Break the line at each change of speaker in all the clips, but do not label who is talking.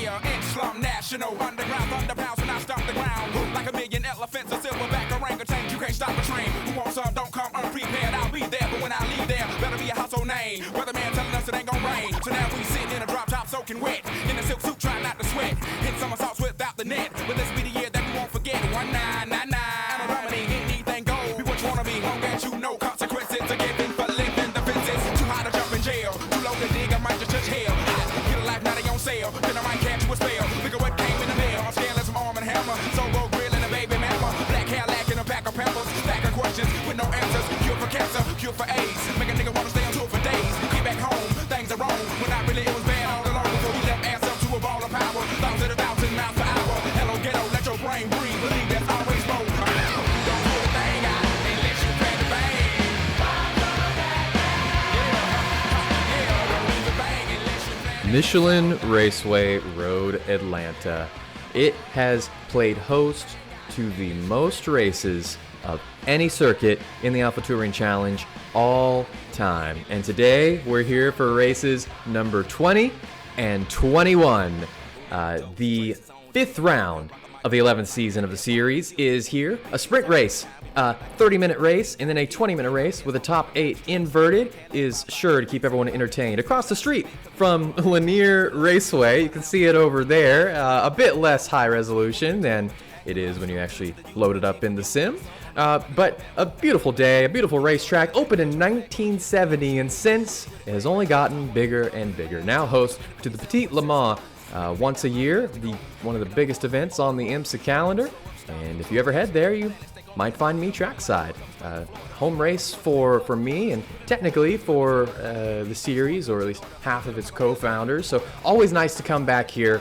air, inch slum national, underground thunder pounds when I stomp the ground. Like a million elephants, a silverback orangutan, you can't stop a train. Who wants some, don't come unprepared, I'll be there, but when I leave there, better be a household name. Weatherman telling us it ain't gon' rain, so now we sitting in a drop top soaking wet, in a silk suit trying not to sweat, hit somersaults without the net, but this be the year that we won't forget. 1999, and a remedy, anything goes, be what you wanna be, won't get you no consequences, a given for living the fences, too high to jump in jail, too low to dig, I might just touch hell, get a life now they on sale, then I might catch you a spell, look at what came in the mail, I'm scaling some arm and hammer, solo grill and a baby mama, black hair lacking a pack of peppers, stack of questions with no answers, cure for cancer, cure for AIDS, make a nigga wanna stay on tour for days, get back home, things are wrong, when not really it was bad all along, before we left ass up to a ball of power, thoughts at 1,000 miles per hour, hello ghetto, let your brain breathe, believe there's always more, don't pull the thing out, unless you crack the bang, don't leave the bang unless you crack the bang.
Michelin Raceway Road Atlanta. It has played host to the most races of any circuit in the Alpha Touring Challenge all time. And today we're here for races number 20 and 21. The fifth round of the 11th season of the series is here. A sprint race, a 30-minute race, and then a 20-minute race with a top 8 inverted is sure to keep everyone entertained. Across the street from Lanier Raceway, you can see it over there, a bit less high resolution than it is when you actually load it up in the sim. But a beautiful day, a beautiful racetrack, opened in 1970, and since it has only gotten bigger and bigger. Now host to the Petit Le Mans once a year, one of the biggest events on the IMSA calendar. And if you ever head there, you might find me trackside. Home race for me, and technically for the series, or at least half of its co-founders. So always nice to come back here,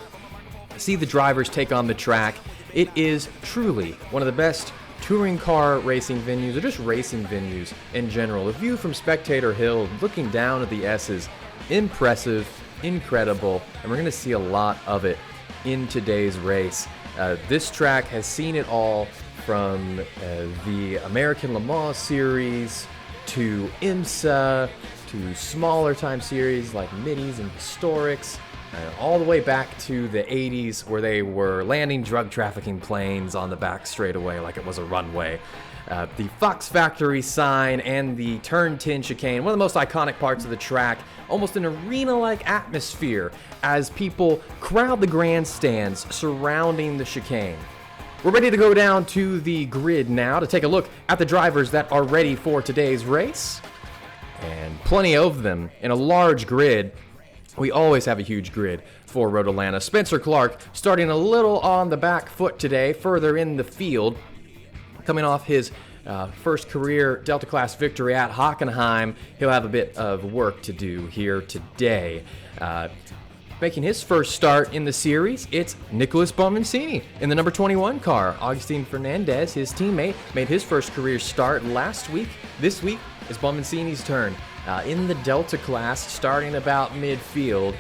see the drivers take on the track. It is truly one of the best touring car racing venues, or just racing venues in general. The view from Spectator Hill, looking down at the S's, impressive, incredible, and we're going to see a lot of it in today's race. This track has seen it all, from the American Le Mans series to IMSA to smaller time series like Middies and Historics, all the way back to the 80s, where they were landing drug trafficking planes on the back straightaway like it was a runway. The Fox Factory sign and the Turn 10 chicane, one of the most iconic parts of the track, almost an arena-like atmosphere as people crowd the grandstands surrounding the chicane. We're ready to go down to the grid now to take a look at the drivers that are ready for today's race. And plenty of them in a large grid. We always have a huge grid for Road Atlanta. Spencer Clark starting a little on the back foot today, further in the field. Coming off his first career Delta Class victory at Hockenheim, he'll have a bit of work to do here today. Making his first start in the series, it's Nicholas Bomancini in the number 21 car. Augustine Fernandez, his teammate, made his first career start last week. This week is Bomancini's turn in the Delta Class, starting about midfield.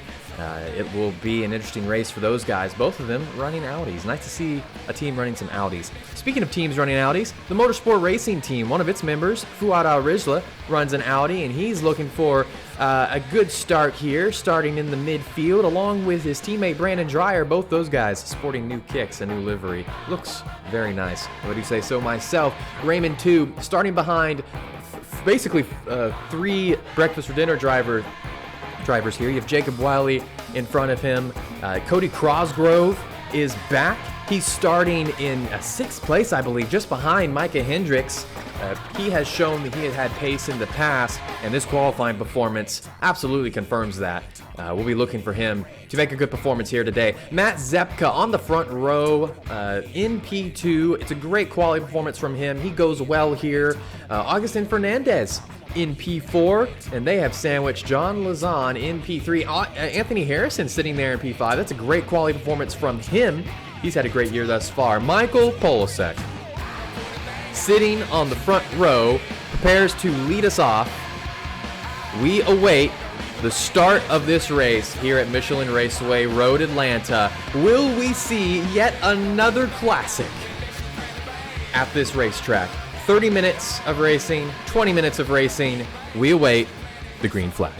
It will be an interesting race for those guys, both of them running Audis. Nice to see a team running some Audis. Speaking of teams running Audis, the Motorsport Racing Team, one of its members, Fuad Al-Rizla, runs an Audi, and he's looking for a good start here, starting in the midfield, along with his teammate Brandon Dreyer. Both those guys sporting new kicks and new livery. Looks very nice. What do you say so myself? Raymond 2, starting behind basically 3 breakfast for dinner drivers here. You have Jacob Wiley in front of him. Cody Crosgrove is back. He's starting in 6th place, I believe, just behind Micah Hendricks. He has shown that he has had pace in the past, and this qualifying performance absolutely confirms that. We'll be looking for him to make a good performance here today. Matt Zepka on the front row in P2. It's a great quality performance from him. He goes well here. Augustin Fernandez in P4, and they have sandwiched John Lazan in P3. Anthony Harrison sitting there in P5. That's a great quality performance from him. He's had a great year thus far. Michael Polasek, sitting on the front row, prepares to lead us off. We await the start of this race here at Michelin Raceway Road Atlanta. Will we see yet another classic at this racetrack? 30 minutes of racing, 20 minutes of racing. We await the green flag.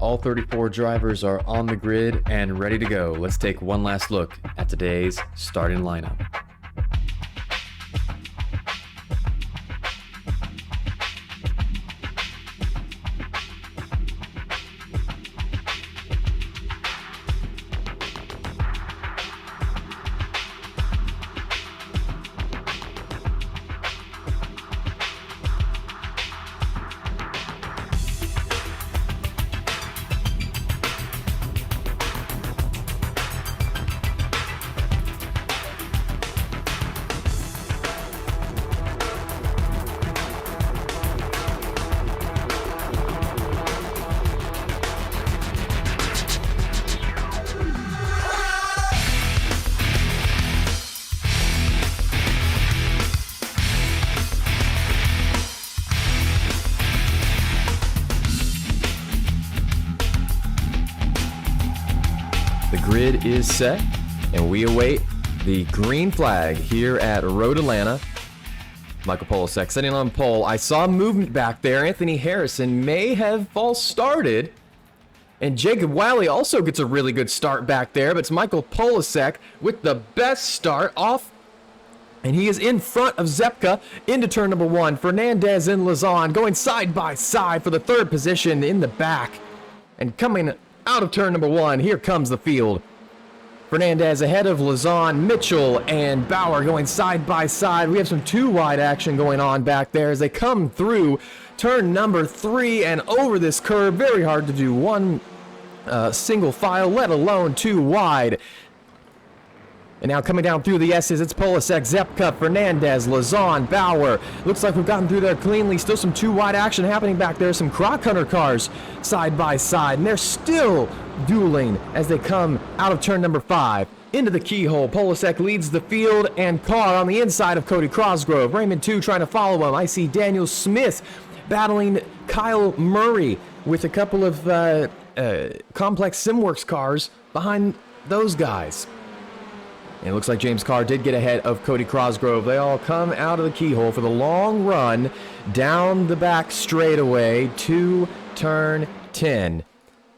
All 34 drivers are on the grid and ready to go. Let's take one last look at today's starting lineup. The grid is set, and we await the green flag here at Road Atlanta. Michael Polasek sitting on pole. I saw movement back there. Anthony Harrison may have false started. And Jacob Wiley also gets a really good start back there, but it's Michael Polasek with the best start off. And he is in front of Zepka into turn number 1. Fernandez and Lazan going side by side for the third position in the back. And coming out of turn number 1, here comes the field. Fernandez ahead of Lazan, Mitchell, and Bauer going side by side. We have some 2-wide action going on back there as they come through turn number 3 and over this curve. Very hard to do one single file, let alone 2 wide. And now coming down through the S's, it's Polasek, Zepka, Fernandez, Lazan, Bauer. Looks like we've gotten through there cleanly. Still some 2-wide action happening back there. Some Croc Hunter cars side by side. And they're still dueling as they come out of turn number 5. Into the keyhole. Polasek leads the field and car on the inside of Cody Crosgrove. Raymond 2 trying to follow him. I see Daniel Smith battling Kyle Murray with a couple of complex SimWorks cars behind those guys. And it looks like James Carr did get ahead of Cody Crosgrove. They all come out of the keyhole for the long run down the back straightaway to turn 10.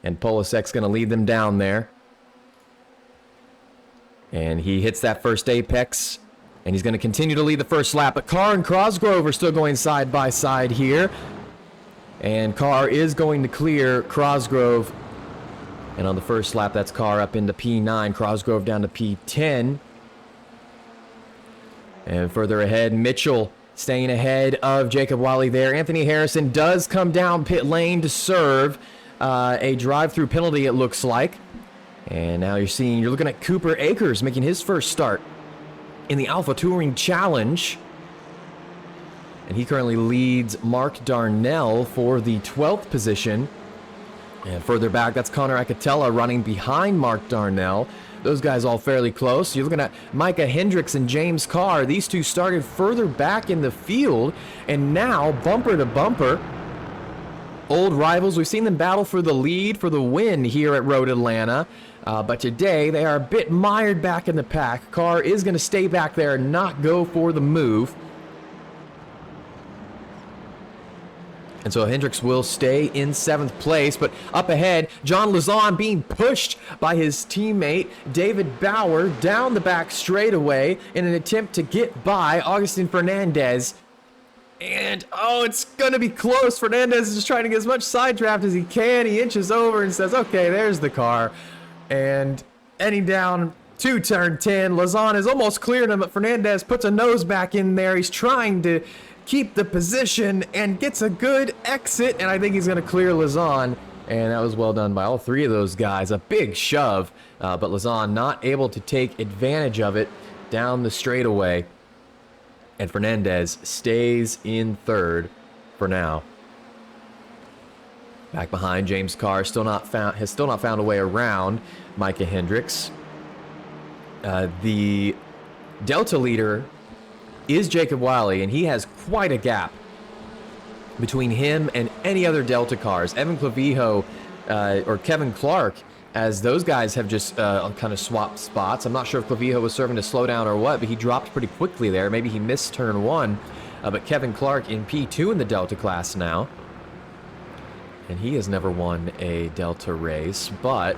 And Polasek's going to lead them down there. And he hits that first apex. And he's going to continue to lead the first lap. But Carr and Crosgrove are still going side by side here. And Carr is going to clear Crosgrove. And on the first lap, that's Carr up into P9, Crosgrove down to P10. And further ahead, Mitchell staying ahead of Jacob Wiley there. Anthony Harrison does come down pit lane to serve a drive-through penalty, it looks like. And now you're looking at Cooper Akers making his first start in the Alpha Touring Challenge. And he currently leads Mark Darnell for the 12th position. And further back, that's Connor Acatella running behind Mark Darnell. Those guys all fairly close. You're looking at Micah Hendricks and James Carr. These two started further back in the field, and now bumper to bumper. Old rivals. We've seen them battle for the lead, for the win here at Road Atlanta. But today, they are a bit mired back in the pack. Carr is going to stay back there and not go for the move. And so Hendricks will stay in 7th place. But up ahead, John Lazan being pushed by his teammate David Bauer down the back straightaway in an attempt to get by Augustin Fernandez. And, oh, it's going to be close. Fernandez is just trying to get as much side draft as he can. He inches over and says, okay, there's the car. And heading down to turn 10. Lazan has almost cleared him, but Fernandez puts a nose back in there. He's trying to keep the position and gets a good exit, and I think he's going to clear Lazan, and that was well done by all 3 of those guys. A big shove, but Lazan not able to take advantage of it down the straightaway, and Fernandez stays in 3rd for now. Back behind, James Carr has still not found a way around Micah Hendricks. The Delta leader is Jacob Wiley, and he has quite a gap between him and any other Delta cars. Evan Clavijo or Kevin Clark, as those guys have just kind of swapped spots. I'm not sure if Clavijo was serving to slow down or what, but he dropped pretty quickly there. Maybe he missed turn 1, but Kevin Clark in P2 in the Delta class now. and he has never won a Delta race, but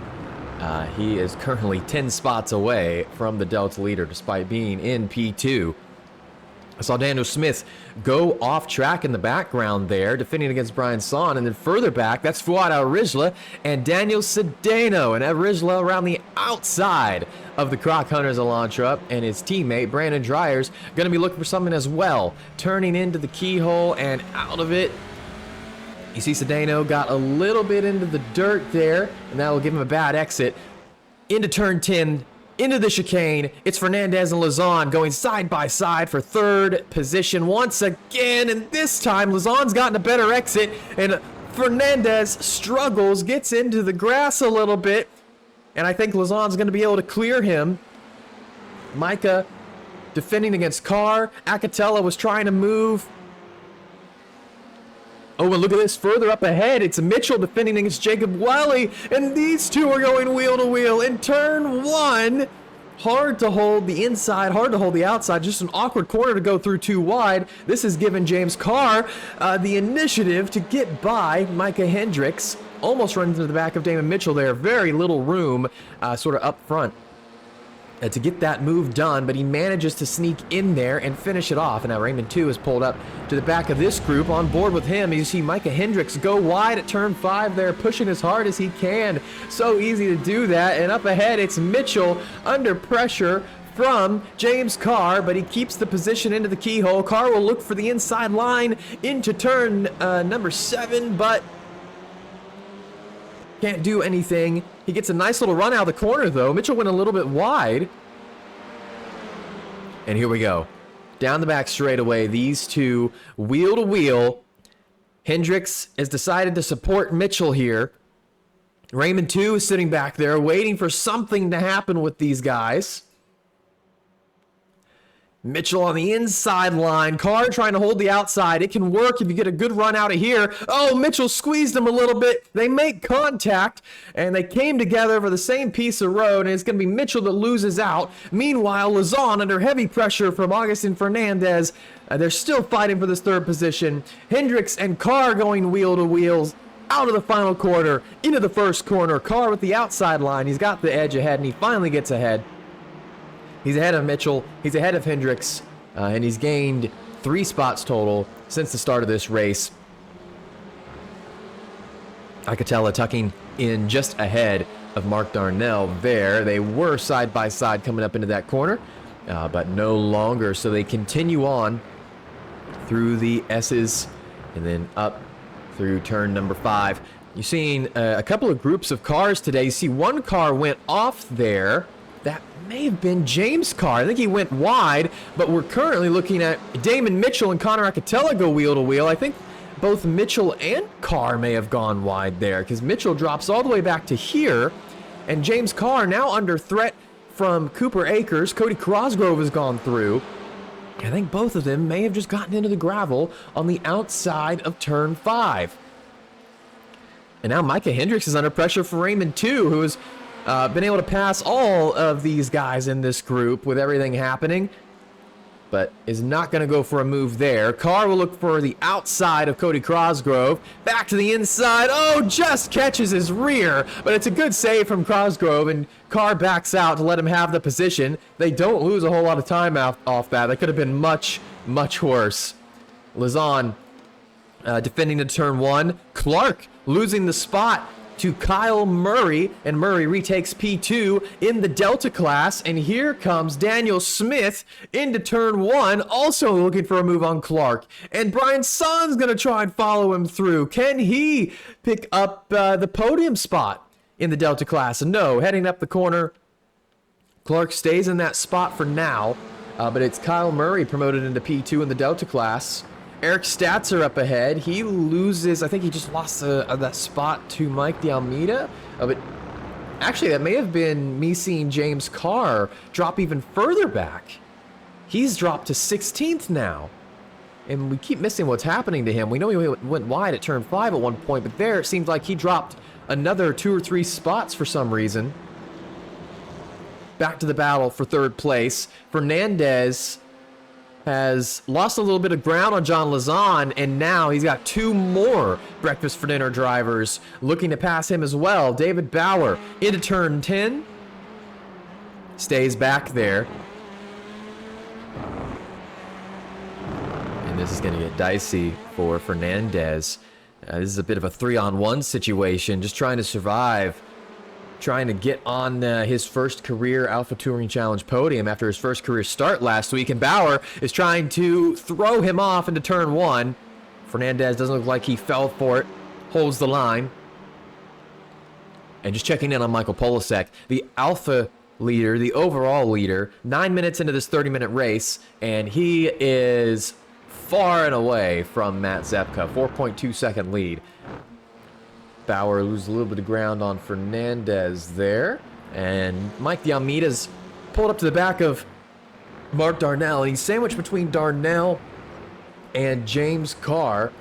he is currently 10 spots away from the Delta leader despite being in P2. I saw Daniel Smith go off track in the background there, defending against Brian Son, and then further back, that's Fuad Al-Rijla and Daniel Sedano, and Al-Rijla around the outside of the Croc Hunters Elantra, and his teammate, Brandon Dryers, going to be looking for something as well, turning into the keyhole and out of it. You see Sedano got a little bit into the dirt there, and that will give him a bad exit into turn 10, into the chicane. It's Fernandez and Lazon going side by side for third position once again, and this time Lazon's gotten a better exit, and Fernandez struggles, gets into the grass a little bit, and I think Lazon's going to be able to clear him. Micah defending against Carr. Acatella was trying to move. Oh, and look at this, further up ahead, it's Mitchell defending against Jacob Welly, and these two are going wheel to wheel in turn 1. Hard to hold the inside, hard to hold the outside, just an awkward corner to go through too wide. This has given James Carr the initiative to get by Micah Hendricks. Almost runs into the back of Damon Mitchell there, very little room sort of up front to get that move done, but he manages to sneak in there and finish it off. And now Raymond 2 is pulled up to the back of this group. On board with him, you see Micah Hendricks go wide at turn 5 there, pushing as hard as he can. So easy to do that. And up ahead, it's Mitchell under pressure from James Carr, but he keeps the position into the keyhole. Carr will look for the inside line into turn number 7, but can't do anything. He gets a nice little run out of the corner, though. Mitchell went a little bit wide. And here we go. Down the back straightaway, these two wheel to wheel. Hendricks has decided to support Mitchell here. Raymond 2 is sitting back there waiting for something to happen with these guys. Mitchell on the inside line. Carr trying to hold the outside. It can work if you get a good run out of here. Oh, Mitchell squeezed him a little bit. They make contact, and they came together for the same piece of road, and it's going to be Mitchell that loses out. Meanwhile, Lazon under heavy pressure from Augustin Fernandez. They're still fighting for this third position. Hendricks and Carr going wheel to wheels out of the final quarter, into the first corner. Carr with the outside line. He's got the edge ahead, and he finally gets ahead. He's ahead of Mitchell, he's ahead of Hendricks, and he's gained 3 spots total since the start of this race. Acatella tucking in just ahead of Mark Darnell there. They were side by side coming up into that corner, but no longer. So they continue on through the S's and then up through turn number 5. You're seeing a couple of groups of cars today. You see one car went off there. That may have been James Carr. I think he went wide, but we're currently looking at Damon Mitchell and Connor Acatella go wheel to wheel. I think both Mitchell and Carr may have gone wide there, because Mitchell drops all the way back to here, and James Carr now under threat from Cooper Akers. Cody Crosgrove has gone through. I think both of them may have just gotten into the gravel on the outside of turn 5. And now Micah Hendricks is under pressure for Raymond 2, who has been able to pass all of these guys in this group with everything happening, but is not going to go for a move there. Carr will look for the outside of Cody Crosgrove. Back to the inside. Oh, just catches his rear, but it's a good save from Crosgrove, and Carr backs out to let him have the position. They don't lose a whole lot of time off that. That could have been much, much worse. Lazon defending to turn 1. Clark losing the spot to Kyle Murray, and Murray retakes P2 in the Delta class, and here comes Daniel Smith into turn 1, also looking for a move on Clark, and Brian Son's gonna try and follow him through. Can he pick up the podium spot in the Delta class? No, heading up the corner, Clark stays in that spot for now, but it's Kyle Murray promoted into P2 in the Delta class. Eric Statzer up ahead. He loses, I think he just lost that spot to Mike D'Almeida. But actually, that may have been me seeing James Carr drop even further back. He's dropped to 16th now. And we keep missing what's happening to him. We know he went wide at turn 5 at one point, but there it seems like he dropped another 2 or 3 spots for some reason. Back to the battle for third place. Fernandez has lost a little bit of ground on John Lazan, and now he's got 2 more breakfast for dinner drivers looking to pass him as well. David Bauer into turn 10. Stays back there. And this is going to get dicey for Fernandez. This is a bit of a 3-on-1 situation, just trying to survive, trying to get on his first career Alpha Touring Challenge podium after his first career start last week, and Bauer is trying to throw him off into turn 1. Fernandez doesn't look like he fell for it, holds the line. And just checking in on Michael Polasek, the Alpha leader, the overall leader, 9 minutes into this 30-minute race, and he is far and away from Matt Zepka, 4.2 second lead. Bauer loses a little bit of ground on Fernandez there, and Mike de Almeida's pulled up to the back of Mark Darnell, and he's sandwiched between Darnell and James Carr.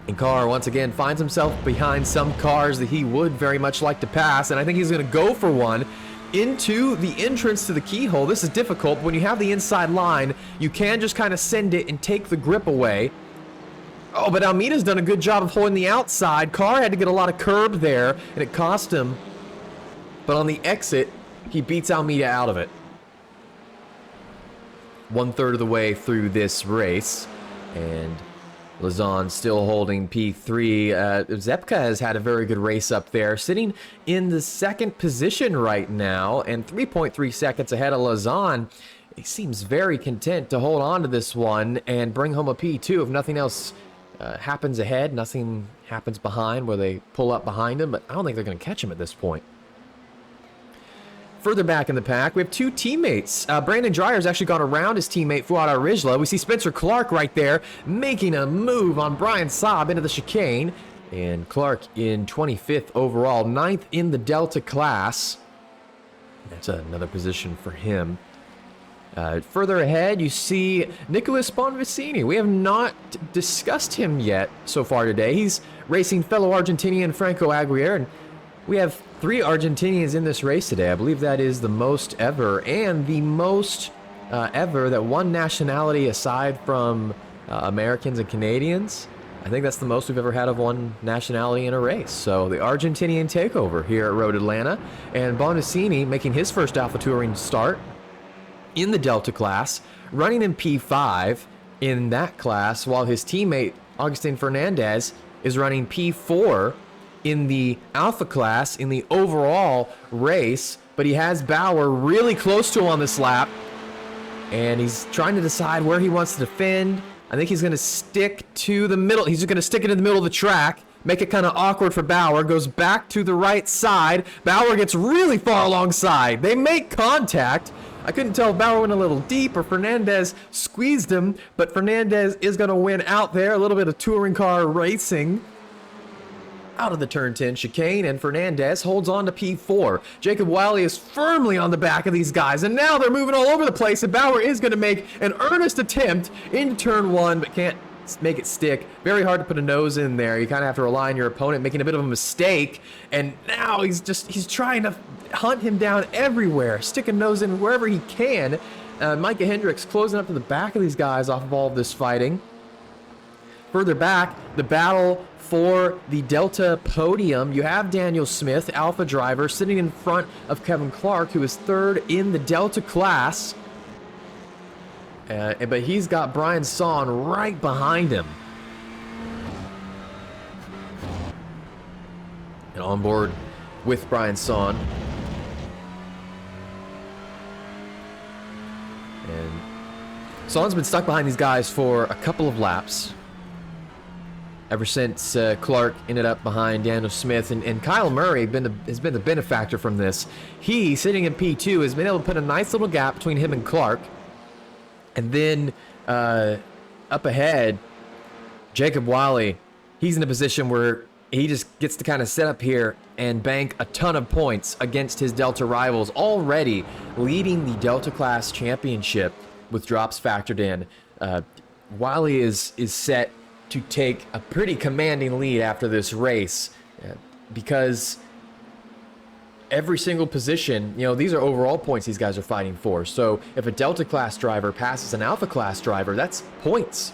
And Carr once again finds himself behind some cars that he would very much like to pass, and I think he's going to go for one into the entrance to the keyhole. This is difficult, but when you have the inside line, you can just kind of send it and take the grip away. Oh, but Almeida's done a good job of holding the outside. Carr had to get a lot of curb there, and it cost him. But on the exit, he beats Almeida out of it. 1/3 of the way through this race, and Lazan still holding P3. Zepka has had a very good race up there, sitting in the 2nd position right now, and 3.3 seconds ahead of Lazan. He seems very content to hold on to this one and bring home a P2 if nothing else happens ahead, nothing happens behind where they pull up behind him, but I don't think they're going to catch him at this point. Further back in the pack, we have 2 teammates. Brandon Dreyer's actually gone around his teammate Fuad Arijla. We see Spencer Clark right there making a move on Brian Saab into the chicane. And Clark in 25th overall, 9th in the Delta class. That's another position for him. Further ahead, you see Nicolas Bonvicini. We have not discussed him yet so far today. He's racing fellow Argentinian Franco Aguirre, and we have 3 Argentinians in this race today. I believe that is the most ever, and the most ever that one nationality aside from Americans and Canadians. I think that's the most we've ever had of one nationality in a race. So the Argentinian takeover here at Road Atlanta, and Bonvicini making his first Alpha Touring start in the Delta class, running in P5 in that class, while his teammate Agustin Fernandez is running P4 in the Alpha class in the overall race. But he has Bauer really close to him on this lap, and he's trying to decide where he wants to defend. I think he's going to stick to the middle. He's just going to stick it in the middle of the track, make it kind of awkward for Bauer, goes back to the right side. Bauer gets really far alongside. They make contact. I couldn't tell if Bauer went a little deep or Fernandez squeezed him, but Fernandez is going to win out there. A little bit of touring car racing out of the turn 10 chicane, and Fernandez holds on to P4. Jacob Wiley is firmly on the back of these guys, and now they're moving all over the place, and Bauer is going to make an earnest attempt into turn 1, but can't make it stick. Very hard to put a nose in there. You kind of have to rely on your opponent making a bit of a mistake, and now he's trying to hunt him down everywhere, stick a nose in wherever he can. Micah Hendricks closing up to the back of these guys off of all of this fighting. Further back, the battle for the Delta podium. You have Daniel Smith, Alpha driver, sitting in front of Kevin Clark, who is 3rd in the Delta class. But he's got Brian Son right behind him. And on board with Brian Son. And Son's been stuck behind these guys for a couple of laps, ever since Clark ended up behind Daniel Smith, and Kyle Murray has been the benefactor from this. He, sitting in P2, has been able to put a nice little gap between him and Clark. And then up ahead, Jacob Wiley, he's in a position where he just gets to kind of set up here and bank a ton of points against his Delta rivals, already leading the Delta class championship with drops factored in. Wiley is set to take a pretty commanding lead after this race, because every single position, these are overall points these guys are fighting for. So if a Delta class driver passes an Alpha class driver, that's points.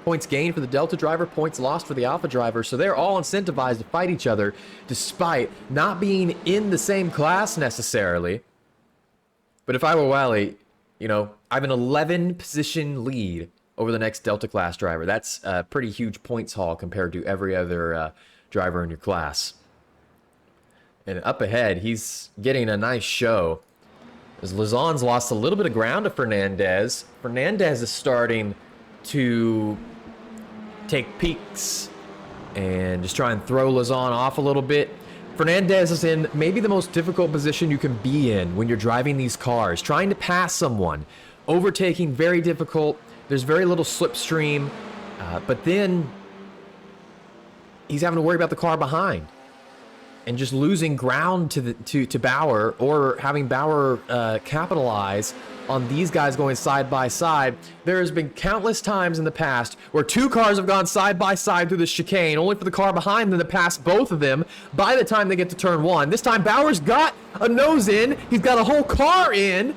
Points gained for the Delta driver, points lost for the Alpha driver. So they're all incentivized to fight each other despite not being in the same class necessarily. But if I were Wally, I have an 11 position lead over the next Delta class driver. That's a pretty huge points haul compared to every other driver in your class. And up ahead, he's getting a nice show. As Lazon's lost a little bit of ground to Fernandez. Fernandez is starting to take peeks and just try and throw Lazon off a little bit. Fernandez is in maybe the most difficult position you can be in when you're driving these cars. Trying to pass someone. Overtaking, very difficult. There's very little slipstream. But then he's having to worry about the car behind. And just losing ground to Bauer, or having Bauer capitalize on these guys going side by side. There has been countless times in the past where two cars have gone side by side through the chicane, only for the car behind them to pass both of them by the time they get to turn one. This time Bauer's got a nose in. He's got a whole car in.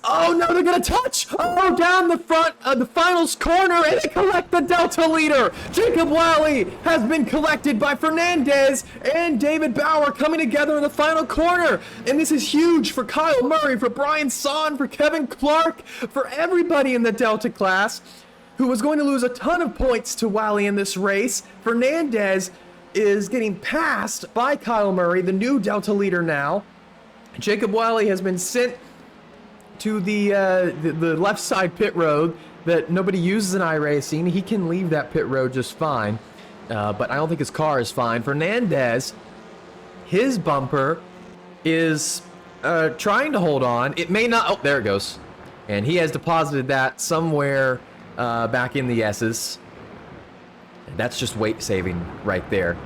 Oh no, they're gonna touch! Oh, down the front of the finals corner, and they collect the Delta leader! Jacob Wally has been collected by Fernandez and David Bauer coming together in the final corner. And this is huge for Kyle Murray, for Brian Son, for Kevin Clark, for everybody in the Delta class who was going to lose a ton of points to Wally in this race. Fernandez is getting passed by Kyle Murray, the new Delta leader now. Jacob Wally has been sent to the left side pit road that nobody uses in iRacing. He can leave that pit road just fine, but I don't think his car is fine. Fernandez, his bumper is trying to hold on. It may not. Oh, there it goes. And he has deposited that somewhere back in the S's. That's just weight saving right there.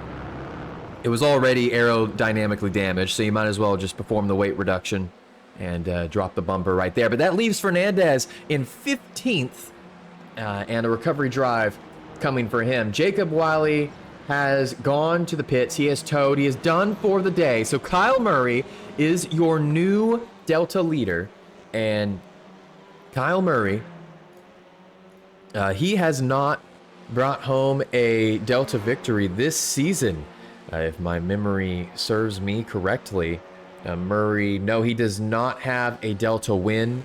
It was already aerodynamically damaged, so you might as well just perform the weight reduction and drop the bumper right there. But that leaves Fernandez in 15th, and a recovery drive coming for him. Jacob Wily has gone to the pits. He has towed. He is done for the day. So Kyle Murray is your new Delta leader. And Kyle Murray, he has not brought home a Delta victory this season, if my memory serves me correctly. Murray, no, he does not have a Delta win.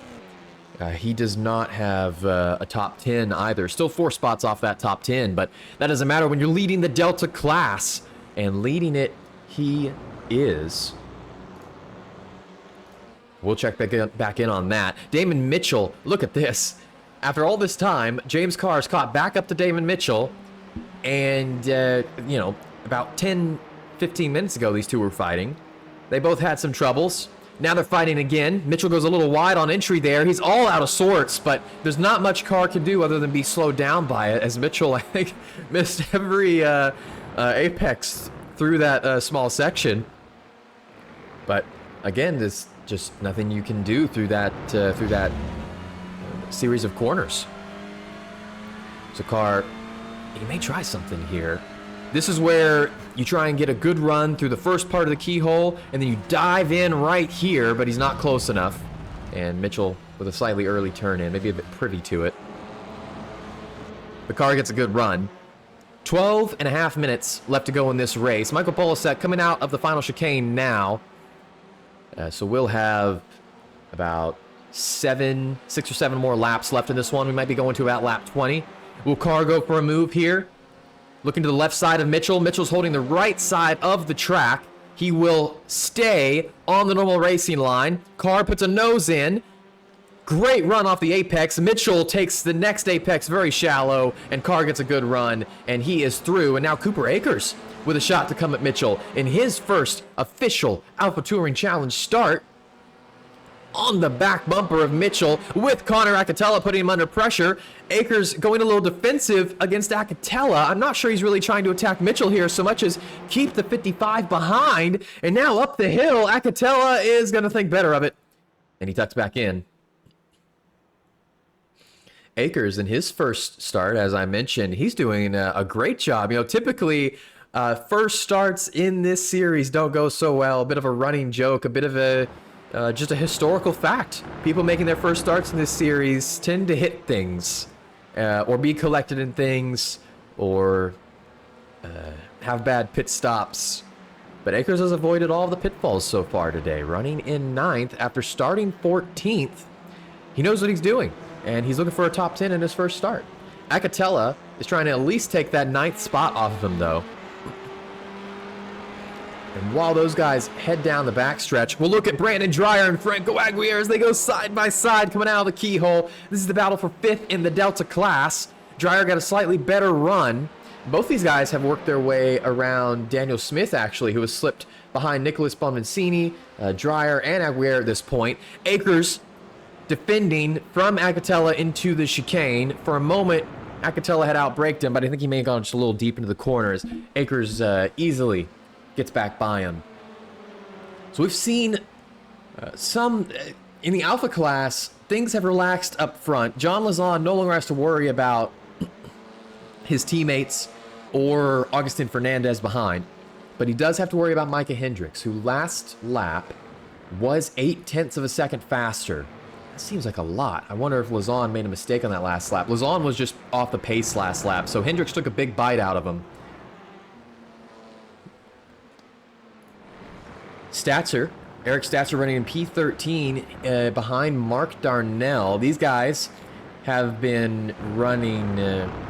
He does not have a top 10 either. Still 4 spots off that top 10, but that doesn't matter when you're leading the Delta class. And leading it, he is. We'll check back in on that. Damon Mitchell, look at this. After all this time, James Carr's caught back up to Damon Mitchell. And, about 10, 15 minutes ago, these two were fighting. They both had some troubles. Now they're fighting again. Mitchell goes a little wide on entry there. He's all out of sorts, but there's not much Carr can do other than be slowed down by it, as Mitchell, I think, missed every apex through that small section. But again, there's just nothing you can do through that series of corners. So Carr, he may try something here. This is where you try and get a good run through the first part of the keyhole, and then you dive in right here, but he's not close enough. And Mitchell with a slightly early turn in, maybe a bit privy to it. The car gets a good run. 12 and a half minutes left to go in this race. Michael Polasek coming out of the final chicane now. So we'll have about 6 or 7 more laps left in this one. We might be going to about lap 20. Will Carr go for a move here? Looking to the left side of Mitchell. Mitchell's holding the right side of the track. He will stay on the normal racing line. Carr puts a nose in. Great run off the apex. Mitchell takes the next apex very shallow, and Carr gets a good run, and he is through. And now Cooper Akers with a shot to come at Mitchell in his first official Alpha Touring Challenge start. On the back bumper of Mitchell with Connor Acatella putting him under pressure. Akers going a little defensive against Acatella. I'm not sure he's really trying to attack Mitchell here so much as keep the 55 behind. And now up the hill, Acatella is going to think better of it. And he tucks back in. Akers in his first start, as I mentioned, he's doing a great job. Typically First starts in this series don't go so well. A bit of a running joke, a bit of a just a historical fact. People making their first starts in this series tend to hit things, or be collected in things, or have bad pit stops. But Akers has avoided all of the pitfalls so far today, running in 9th after starting 14th. He knows what he's doing, and he's looking for a top 10 in his first start. Acatella is trying to at least take that 9th spot off of him, though. And while those guys head down the backstretch, we'll look at Brandon Dreyer and Franco Aguirre as they go side by side coming out of the keyhole. This is the battle for 5th in the Delta class. Dreyer got a slightly better run. Both these guys have worked their way around Daniel Smith, actually, who has slipped behind Nicholas Bonvincini, Dreyer, and Aguirre at this point. Akers defending from Acatella into the chicane. For a moment, Acatella had outbraked him, but I think he may have gone just a little deep into the corners. Akers easily gets back by him. So we've seen some in the Alpha class, things have relaxed up front. John Lazan no longer has to worry about his teammates or Augustin Fernandez behind, but he does have to worry about Micah Hendricks, who last lap was 0.8 of a second faster. That seems like a lot. I wonder if Lazan made a mistake on that last lap. Lazan was just off the pace last lap, so Hendricks took a big bite out of him. Eric Statzer running in P13 behind Mark Darnell. These guys have been running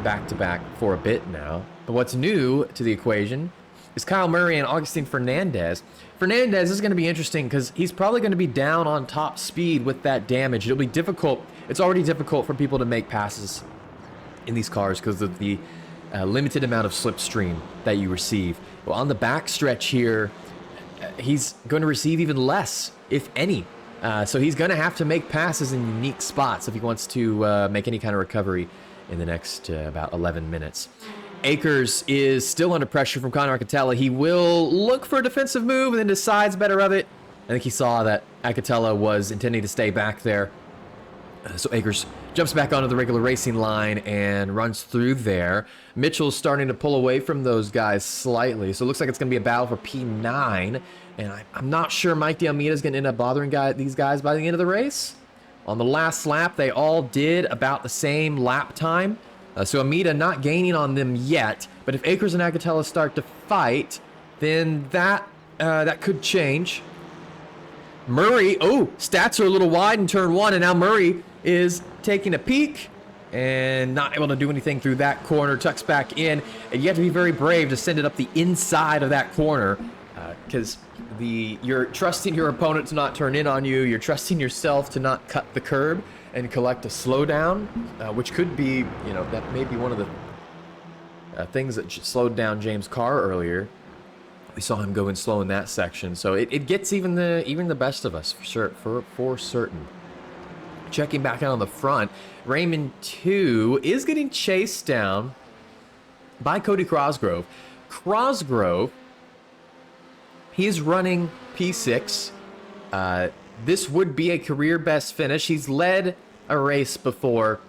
back-to-back for a bit now. But what's new to the equation is Kyle Murray and Augustin Fernandez. Fernandez is going to be interesting because he's probably going to be down on top speed with that damage. It'll be difficult. It's already difficult for people to make passes in these cars because of the limited amount of slipstream that you receive. Well, on the back stretch here, he's going to receive even less, if any. So he's going to have to make passes in unique spots if he wants to make any kind of recovery in the next about 11 minutes. Akers is still under pressure from Connor Acatella. He will look for a defensive move and then decides better of it. I think he saw that Acatella was intending to stay back there. So Akers jumps back onto the regular racing line and runs through there. Mitchell's starting to pull away from those guys slightly. So it looks like it's going to be a battle for P9. And I'm not sure Mike D'Almeida is going to end up bothering these guys by the end of the race. On the last lap, they all did about the same lap time. So Almeida not gaining on them yet. But if Akers and Acatella start to fight, then that could change. Murray, stats are a little wide in turn 1, and now Murray is taking a peek and not able to do anything through that corner, tucks back in, and you have to be very brave to send it up the inside of that corner because you're trusting your opponent to not turn in on you, you're trusting yourself to not cut the curb and collect a slowdown, which could be, that may be one of the things that slowed down James Carr earlier. We saw him going slow in that section, so it gets even the best of us for certain. Checking back out on the front, Raymond 2 is getting chased down by Cody Crosgrove. Crosgrove, he is running P6. This would be a career best finish. He's led a race before.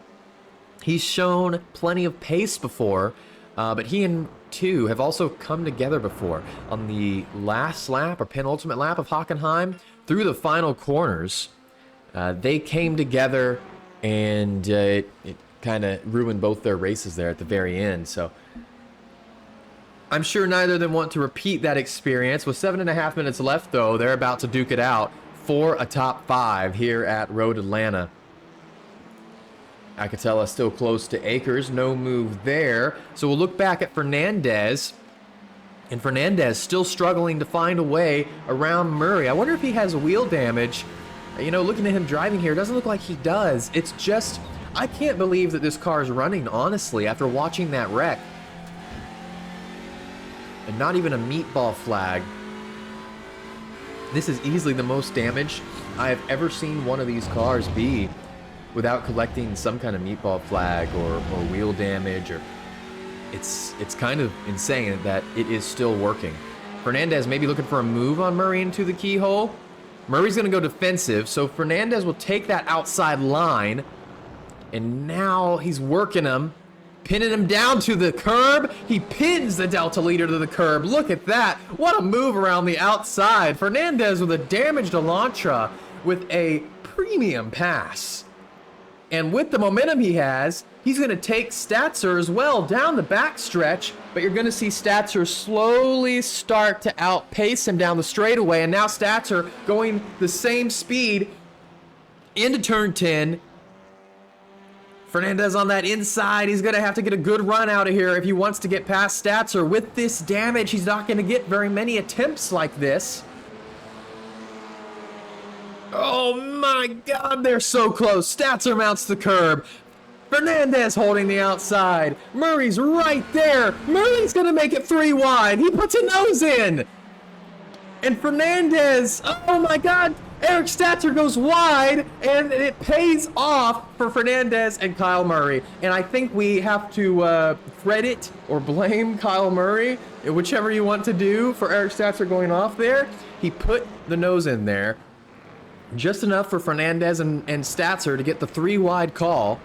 He's shown plenty of pace before, but he and 2 have also come together before. On the last lap or penultimate lap of Hockenheim, through the final corners, they came together and it kind of ruined both their races there at the very end. So I'm sure neither of them want to repeat that experience. With 7.5 minutes left, though, they're about to duke it out for a top 5 here at Road Atlanta. Acatella still close to Akers, no move there. So we'll look back at Fernandez, and Fernandez still struggling to find a way around Murray. I wonder if he has wheel damage. Looking at him driving here, it doesn't look like he does. It's just, I can't believe that this car is running, honestly, after watching that wreck. And not even a meatball flag. This is easily the most damage I have ever seen one of these cars be without collecting some kind of meatball flag or wheel damage. Or it's kind of insane that it is still working. Fernandez may be looking for a move on Murray into the keyhole. Murray's going to go defensive, so Fernandez will take that outside line, and now he's working him pinning him down to the curb. He pins the Delta leader to the curb. Look at that. What a move around the outside. Fernandez with a damaged Elantra with a premium pass. And with the momentum he has, he's going to take Statzer as well down the backstretch, but you're going to see Statzer slowly start to outpace him down the straightaway, and now Statzer going the same speed into turn 10. Fernandez on that inside. He's going to have to get a good run out of here if he wants to get past Statzer. With this damage, he's not going to get very many attempts like this. Oh my God, they're so close. Statzer mounts the curb. Fernandez holding the outside. Murray's right there. Murray's going to make it 3 wide. He puts a nose in. And Fernandez, oh my God, Eric Statzer goes wide, and it pays off for Fernandez and Kyle Murray. And I think we have to credit or blame Kyle Murray, whichever you want to do, for Eric Statzer going off there. He put the nose in there. Just enough for Fernandez and Statzer to get the 3 wide call.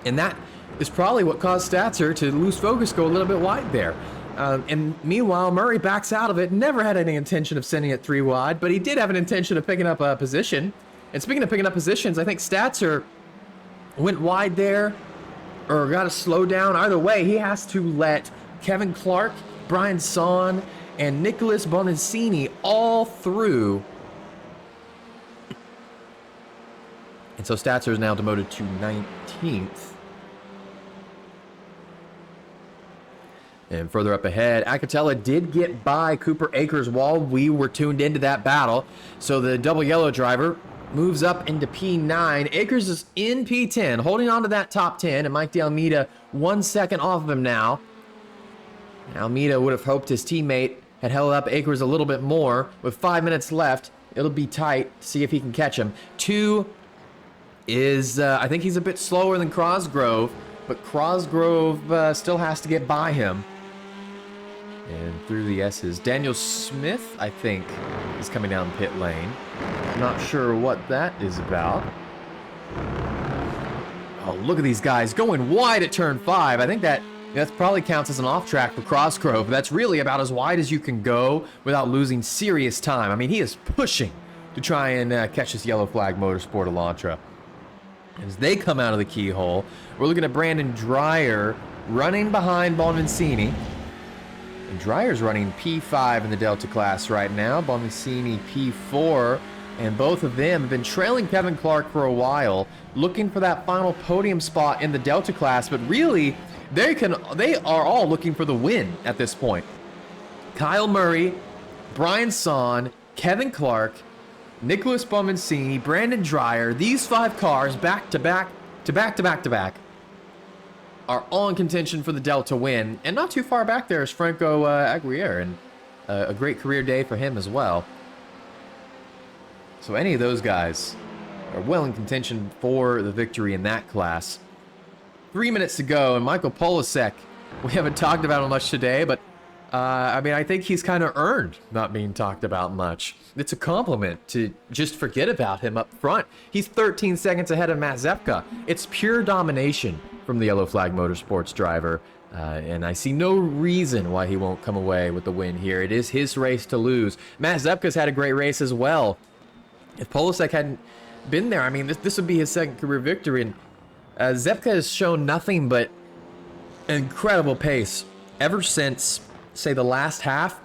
And that is probably what caused Statzer to lose focus, go a little bit wide there. And meanwhile, Murray backs out of it. Never had any intention of sending it 3 wide, but he did have an intention of picking up a position. And speaking of picking up positions, I think Statzer went wide there or got to slow down. Either way, he has to let Kevin Clark, Brian Son, and Nicholas Bonaccini all through. And so Statzer is now demoted to 19th. And further up ahead, Acatella did get by Cooper Akers while we were tuned into that battle. So the double yellow driver moves up into P9. Akers is in P10, holding on to that top 10. And Mike D'Almeida 1 second off of him now. Almeida would have hoped his teammate had held up Akers a little bit more. With 5 minutes left, it'll be tight. See if he can catch him. 2 is, I think he's a bit slower than Cosgrove, but Cosgrove still has to get by him. And through the S's, Daniel Smith, I think, is coming down pit lane. Not sure what that is about. Oh, look at these guys going wide at turn 5. I think that probably counts as an off track for Cosgrove. That's really about as wide as you can go without losing serious time. I mean, he is pushing to try and catch this yellow flag Motorsport Elantra. As they come out of the keyhole, we're looking at Brandon Dreyer running behind Bonvincini. And Dreyer's running P5 in the Delta class right now. Bonvincini P4. And both of them have been trailing Kevin Clark for a while, looking for that final podium spot in the Delta class. But really, they are all looking for the win at this point. Kyle Murray, Brian Son, Kevin Clark, Nicholas Bonvincini, Brandon Dreyer, these 5 cars back to back are all in contention for the Delta win. And not too far back there is Franco Aguirre, and a great career day for him as well. So any of those guys are well in contention for the victory in that class. 3 minutes to go, and Michael Polasek, we haven't talked about him much today, but I mean, I think he's kind of earned not being talked about much. It's a compliment to just forget about him up front. He's 13 seconds ahead of Matt Zepka. It's pure domination from the Yellow Flag Motorsports driver, and I see no reason why he won't come away with the win here. It is his race to lose. Matt Zepka's had a great race as well. If Polasek hadn't been there, I mean, this would be his second career victory, and Zepka has shown nothing but incredible pace ever since, say, the last half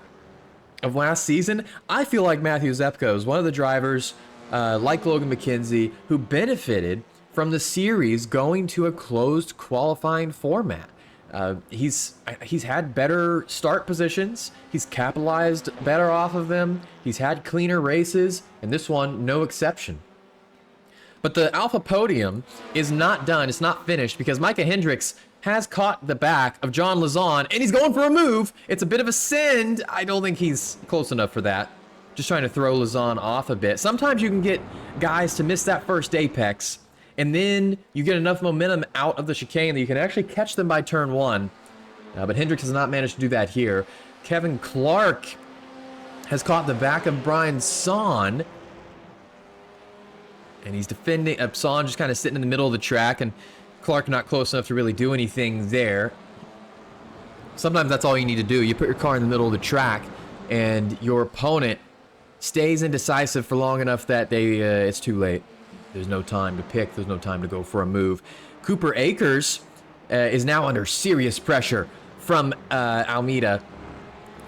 of last season. I feel like Matthew Zepka is one of the drivers, like Logan McKenzie, who benefited from the series going to a closed qualifying format. He's had better start positions. He's capitalized better off of them. He's had cleaner races, and this one, no exception. But the Alpha podium is not done. It's not finished because Micah Hendricks has caught the back of John Lazon, and he's going for a move. It's a bit of a send. I don't think he's close enough for that. Just trying to throw Lazon off a bit. Sometimes you can get guys to miss that first apex, and then you get enough momentum out of the chicane that you can actually catch them by turn 1. But Hendricks has not managed to do that here. Kevin Clark has caught the back of Brian Son, and he's defending. Son just kind of sitting in the middle of the track, and Clark not close enough to really do anything there. Sometimes that's all you need to do. You put your car in the middle of the track, and your opponent stays indecisive for long enough that it's too late. There's no time to pick. There's no time to go for a move. Cooper Akers is now under serious pressure from Almeida.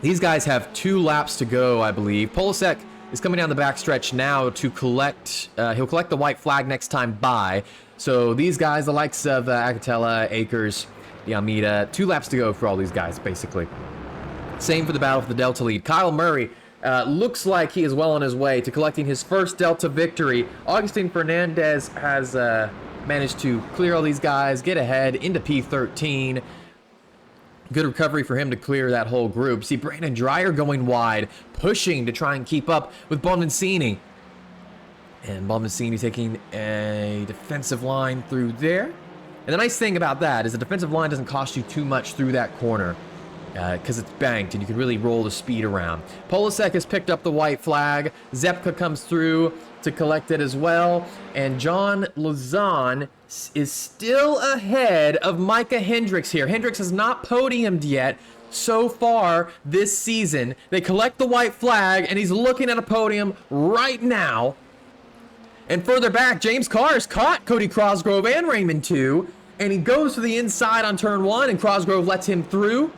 These guys have 2 laps to go, I believe. Polasek is coming down the backstretch now to collect. He'll collect the white flag next time by. So these guys, the likes of Acatella, Akers, the Almeida, 2 laps to go for all these guys, basically. Same for the battle for the Delta lead. Kyle Murray looks like he is well on his way to collecting his first Delta victory. Augustine Fernandez has managed to clear all these guys, get ahead into P13. Good recovery for him to clear that whole group. See Brandon Dreyer going wide, pushing to try and keep up with Bonvincini. And Bonvincini taking a defensive line through there. And the nice thing about that is the defensive line doesn't cost you too much through that corner, because it's banked and you can really roll the speed around. Polasek has picked up the white flag. Zepka comes through to collect it as well. And John Lozon is still ahead of Micah Hendricks here. Hendricks has not podiumed yet so far this season. They collect the white flag, and he's looking at a podium right now. And further back, James Carr's caught Cody Crosgrove and Raymond too. And he goes to the inside on turn 1, and Crosgrove lets him through.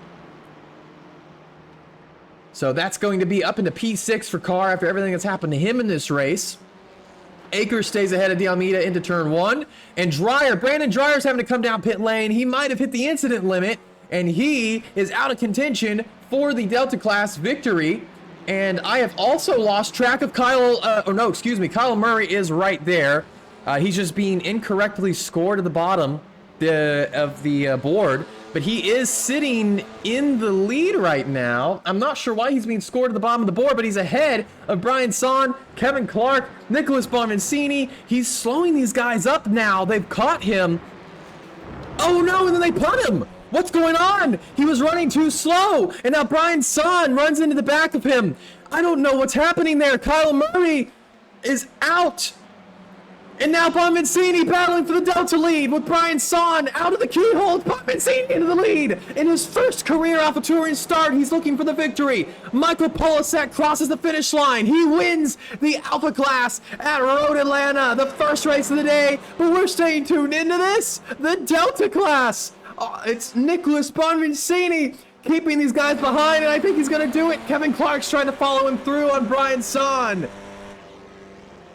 So that's going to be up into P6 for Carr after everything that's happened to him in this race. Akers stays ahead of the Almeida into turn 1. And Brandon Dreyer's having to come down pit lane. He might have hit the incident limit, and he is out of contention for the Delta class victory. And I have also lost track of Kyle Murray is right there. He's just being incorrectly scored at the bottom of the board. But he is sitting in the lead right now. I'm not sure why he's being scored at the bottom of the board, but he's ahead of Brian Son, Kevin Clark, Nicholas Bonvincini. He's slowing these guys up now. They've caught him. Oh no, and then they put him. What's going on? He was running too slow, and now Brian Son runs into the back of him. I don't know what's happening there. Kyle Murray is out. And now Bonvincini battling for the Delta lead with Brian Son out of the keyhole. Bonvincini into the lead. In his first career AlphaTouring start, he's looking for the victory. Michael Polasek crosses the finish line. He wins the Alpha class at Road Atlanta, the first race of the day. But we're staying tuned into this, the Delta class. It's Nicholas Bonvincini keeping these guys behind, and I think he's going to do it. Kevin Clark's trying to follow him through on Brian Son.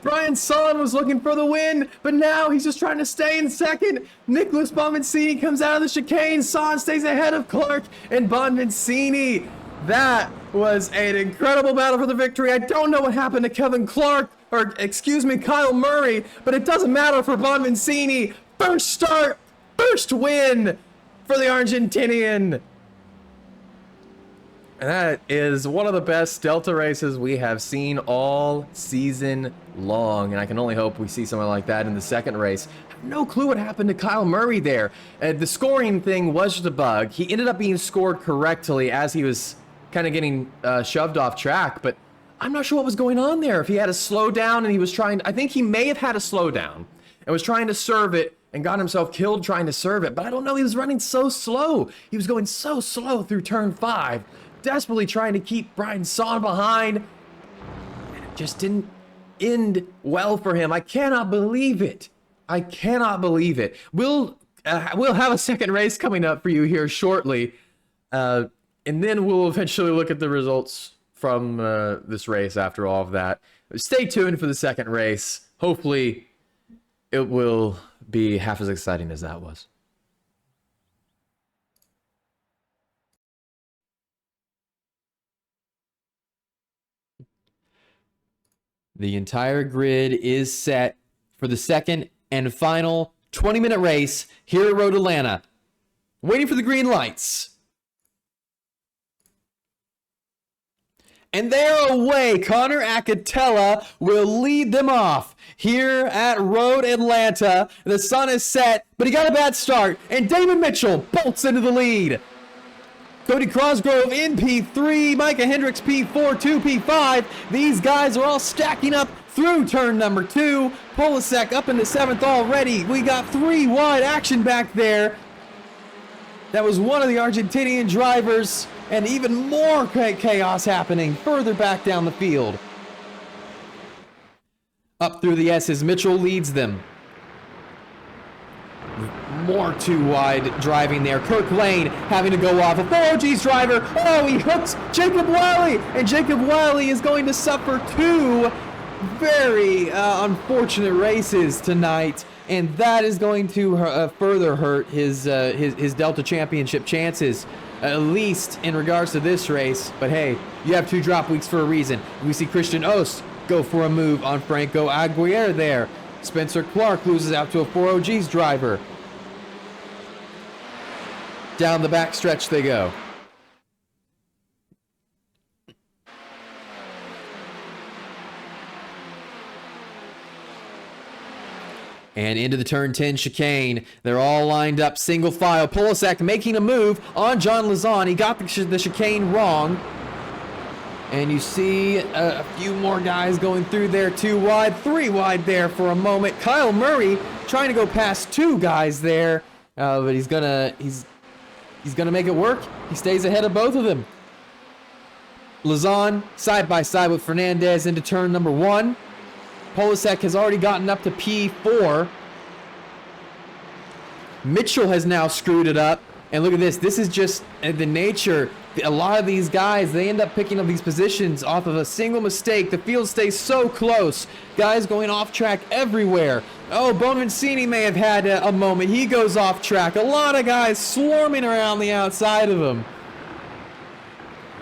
Brian Son was looking for the win, but now he's just trying to stay in second. Nicholas Bonvincini comes out of the chicane. Son stays ahead of Clark and Bonvincini. That was an incredible battle for the victory. I don't know what happened to Kyle Murray, but it doesn't matter for Bonvincini. First start, first win for the Argentinian. And that is one of the best Delta races we have seen all season long. And I can only hope we see something like that in the second race. I have no clue what happened to Kyle Murray there. The scoring thing was just a bug. He ended up being scored correctly as he was kind of getting shoved off track. But I'm not sure what was going on there. If he had a slowdown and he was trying, I think he may have had a slowdown and was trying to serve it and got himself killed trying to serve it. But I don't know, he was running so slow. He was going so slow through turn 5. Desperately trying to keep Brian Son behind. And it just didn't end well for him. I cannot believe it. I cannot believe it. We'll have a second race coming up for you here shortly. And then we'll eventually look at the results from this race after all of that. Stay tuned for the second race. Hopefully it will be half as exciting as that was. The entire grid is set for the second and final 20-minute race here at Road Atlanta. Waiting for the green lights. And they're away. Connor Acatella will lead them off here at Road Atlanta. The sun is set, but he got a bad start. And Damon Mitchell bolts into the lead. Cody Crosgrove in P3, Micah Hendricks P4, 2 P5. These guys are all stacking up through turn number 2. Polasek up in the 7th already. We got 3 wide action back there. That was one of the Argentinian drivers, and even more chaos happening further back down the field. Up through the S's, Mitchell leads them. More 2 wide driving there. Kirk Lane having to go off. A 4OG's driver. Oh, he hooks Jacob Wiley, and Jacob Wiley is going to suffer 2 very unfortunate races tonight, and that is going to further hurt his Delta Championship chances, at least in regards to this race. But hey, you have 2 drop weeks for a reason. We see Christian Ost go for a move on Franco Aguirre there. Spencer Clark loses out to a 4OG's driver. Down the back stretch they go. And into the turn 10 chicane. They're all lined up, single file. Polasek making a move on John Lazon. He got the chicane wrong. And you see a few more guys going through there. 2 wide, 3 wide there for a moment. Kyle Murray trying to go past 2 guys there, but he's gonna make it work. He stays ahead of both of them. Lazon side by side with Fernandez into turn number 1. Polasek has already gotten up to P4. Mitchell has now screwed it up. And look at this. This is just the nature. A lot of these guys, they end up picking up these positions off of a single mistake. The field stays so close. Guys going off track everywhere. Oh, Bonancini may have had a moment. He goes off track. A lot of guys swarming around the outside of him.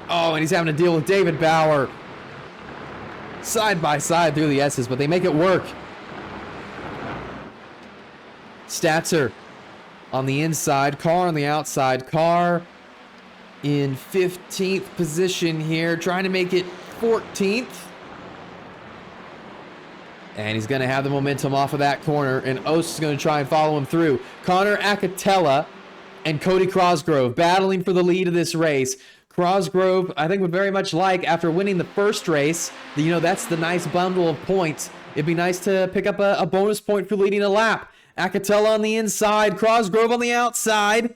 Oh, and he's having to deal with David Bauer. Side by side through the S's, but they make it work. Statzer on the inside, Carr on the outside. Carr in 15th position here, trying to make it 14th. And he's going to have the momentum off of that corner, and Ost is going to try and follow him through. Connor Acatella and Cody Crosgrove battling for the lead of this race. Crosgrove, I think, would very much like, after winning the first race, that's the nice bundle of points. It'd be nice to pick up a bonus point for leading a lap. Acatella on the inside, Crosgrove on the outside.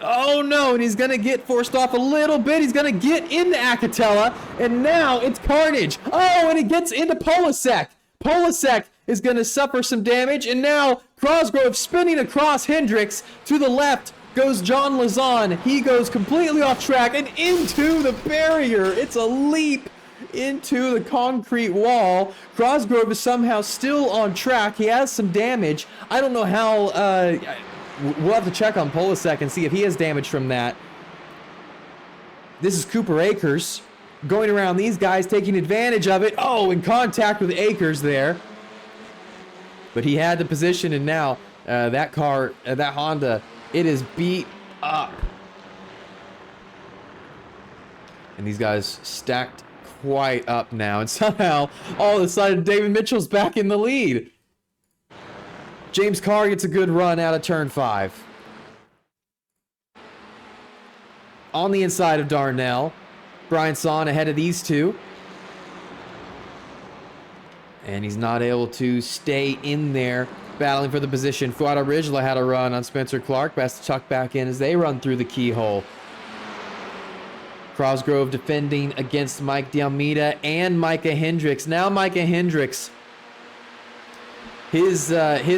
Oh no, and he's going to get forced off a little bit. He's going to get into Acatella, and now it's carnage. Oh, and he gets into Polasek. Polasek is going to suffer some damage, and now Crosgrove spinning across Hendricks. To the left goes John Lazon. He goes completely off track and into the barrier. It's a leap into the concrete wall. Crosgrove is somehow still on track. He has some damage. I don't know how. We'll have to check on Polasek and see if he has damage from that. This is Cooper Akers going around these guys, taking advantage of it. Oh, in contact with Akers there. But he had the position, and now that car, that Honda, it is beat up. And these guys stacked quite up now. And somehow, all of a sudden, David Mitchell's back in the lead. James Carr gets a good run out of turn 5. On the inside of Darnell, Brian Son ahead of these two. And he's not able to stay in there, battling for the position. Fuad Ridgela had a run on Spencer Clark. Best to tuck back in as they run through the keyhole. Crosgrove defending against Mike D'Almeida and Micah Hendricks. Now Micah Hendricks, his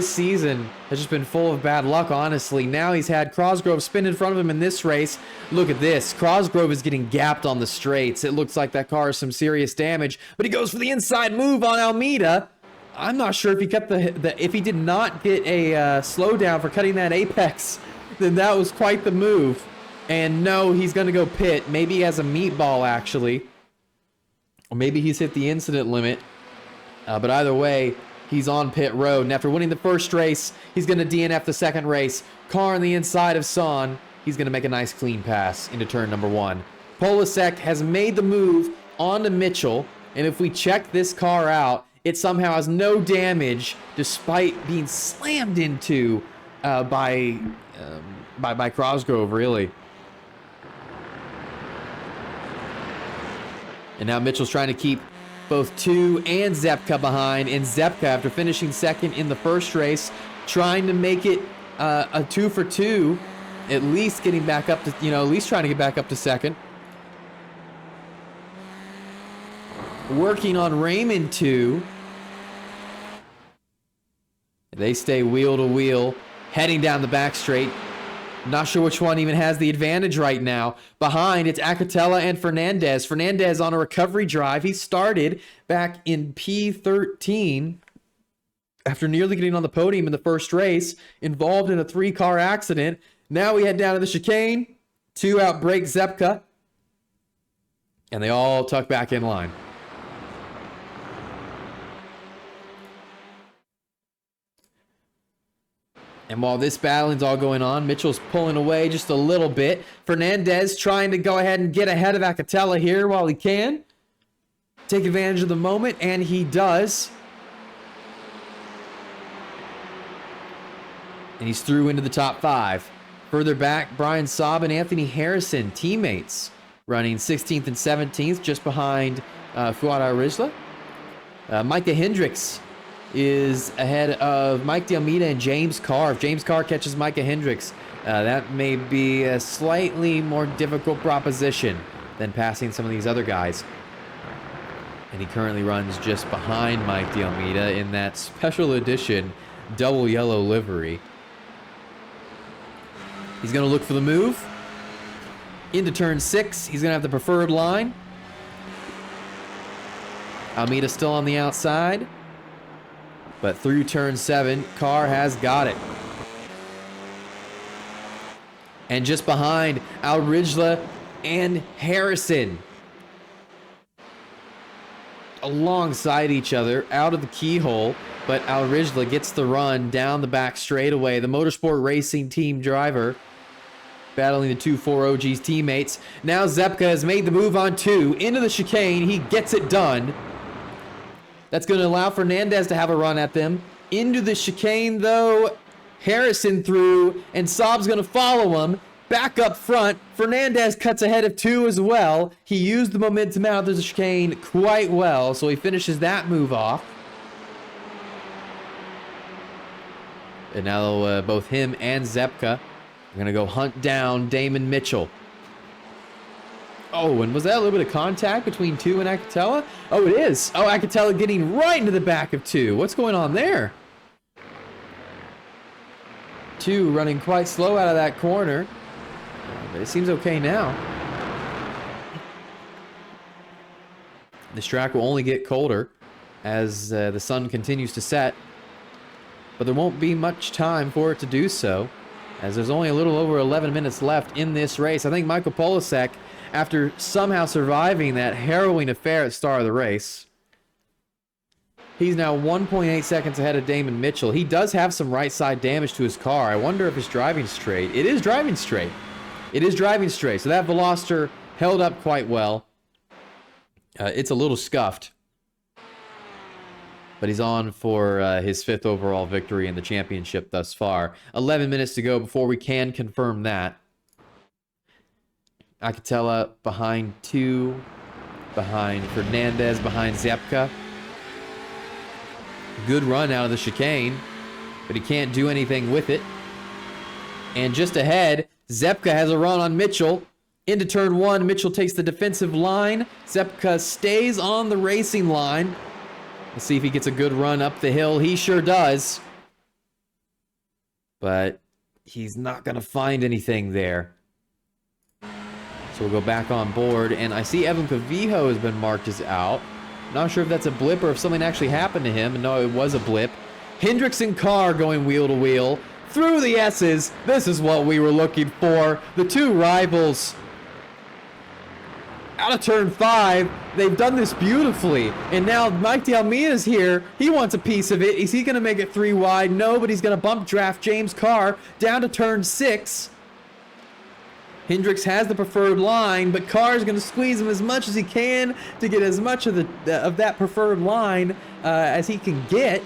season has just been full of bad luck, honestly. Now he's had Crosgrove spin in front of him in this race. Look at this. Crosgrove is getting gapped on the straights. It looks like that car has some serious damage, but he goes for the inside move on Almeida. I'm not sure if he kept if he did not get a slowdown for cutting that apex, then that was quite the move. And no, he's going to go pit. Maybe he has a meatball, actually. Or maybe he's hit the incident limit. But either way, he's on pit road. And after winning the first race, he's going to DNF the second race. Car on the inside of Son. He's going to make a nice clean pass into turn number 1. Polasek has made the move onto Mitchell. And if we check this car out, it somehow has no damage despite being slammed into by Crosgrove, really. And now Mitchell's trying to keep
both 2 and Zepka behind. And Zepka, after finishing second in the first race, trying to make it a 2 for 2, at least getting back up to, at least trying to get back up to second. Working on Raymond 2. They stay wheel to wheel, heading down the back straight. Not sure which one even has the advantage right now. Behind, it's Acatella and Fernandez. Fernandez on a recovery drive. He started back in P13 after nearly getting on the podium in the first race, involved in a 3-car accident. Now we head down to the chicane. 2 outbreak Zepka. And they all tuck back in line. And while this battling's all going on, Mitchell's pulling away just a little bit. Fernandez trying to go ahead and get ahead of Acatella here while he can. Take advantage of the moment, and he does. And he's through into the top 5. Further back, Brian Saab and Anthony Harrison, teammates, running 16th and 17th, just behind Fuad Arizla. Micah Hendricks is ahead of Mike D'Almeida and James Carr. If James Carr catches Micah Hendricks, that may be a slightly more difficult proposition than passing some of these other guys. And he currently runs just behind Mike D'Almeida in that special edition double yellow livery. He's going to look for the move. Into turn 6, he's going to have the preferred line. Almeida still on the outside. But through turn 7, Carr has got it. And just behind, Alridgela and Harrison. Alongside each other, out of the keyhole. But Alridgela gets the run down the back straightaway. The Motorsport Racing Team driver battling the 2-4 OG's teammates. Now Zepka has made the move on 2. Into the chicane, he gets it done. That's going to allow Fernandez to have a run at them. Into the chicane, though. Harrison through, and Saab's going to follow him. Back up front, Fernandez cuts ahead of 2 as well. He used the momentum out of the chicane quite well, so he finishes that move off. And now both him and Zepka are going to go hunt down Damon Mitchell. Oh, and was that a little bit of contact between 2 and Acatella? Oh, it is. Oh, Acatella getting right into the back of 2. What's going on there? 2 running quite slow out of that corner. But it seems okay now. This track will only get colder as the sun continues to set. But there won't be much time for it to do so, as there's only a little over 11 minutes left in this race. I think Michael Polasek, after somehow surviving that harrowing affair at start of the race, he's now 1.8 seconds ahead of Damon Mitchell. He does have some right side damage to his car. I wonder if it's driving straight. It is driving straight. It is driving straight. So that Veloster held up quite well. It's a little scuffed. But he's on for his 5th overall victory in the championship thus far. 11 minutes to go before we can confirm that. Acatella behind 2. Behind Fernandez, behind Zepka. Good run out of the chicane, but he can't do anything with it. And just ahead, Zepka has a run on Mitchell. Into turn 1, Mitchell takes the defensive line. Zepka stays on the racing line. Let's see if he gets a good run up the hill. He sure does. But he's not going to find anything there. So we'll go back on board. And I see Evan Cavijo has been marked as out. Not sure if that's a blip or if something actually happened to him. No, it was a blip. Hendricks and Carr going wheel to wheel. Through the S's. This is what we were looking for. The 2 rivals. Out of turn 5, they've done this beautifully. And now Mike D'Almeida's here. He wants a piece of it. Is he going to make it 3 wide? No, but he's going to bump draft James Carr down to turn 6. Hendricks has the preferred line, but Carr is going to squeeze him as much as he can to get as much of that preferred line as he can get.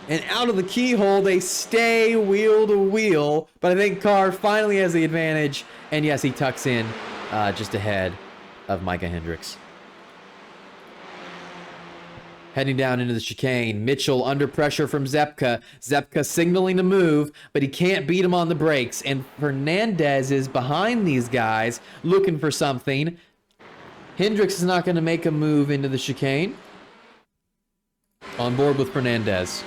And out of the keyhole, they stay wheel to wheel. But I think Carr finally has the advantage. And yes, he tucks in just ahead of Micah Hendricks. Heading down into the chicane. Mitchell under pressure from Zepka. Zepka signaling to move, but he can't beat him on the brakes. And Fernandez is behind these guys looking for something. Hendricks is not going to make a move into the chicane. On board with Fernandez.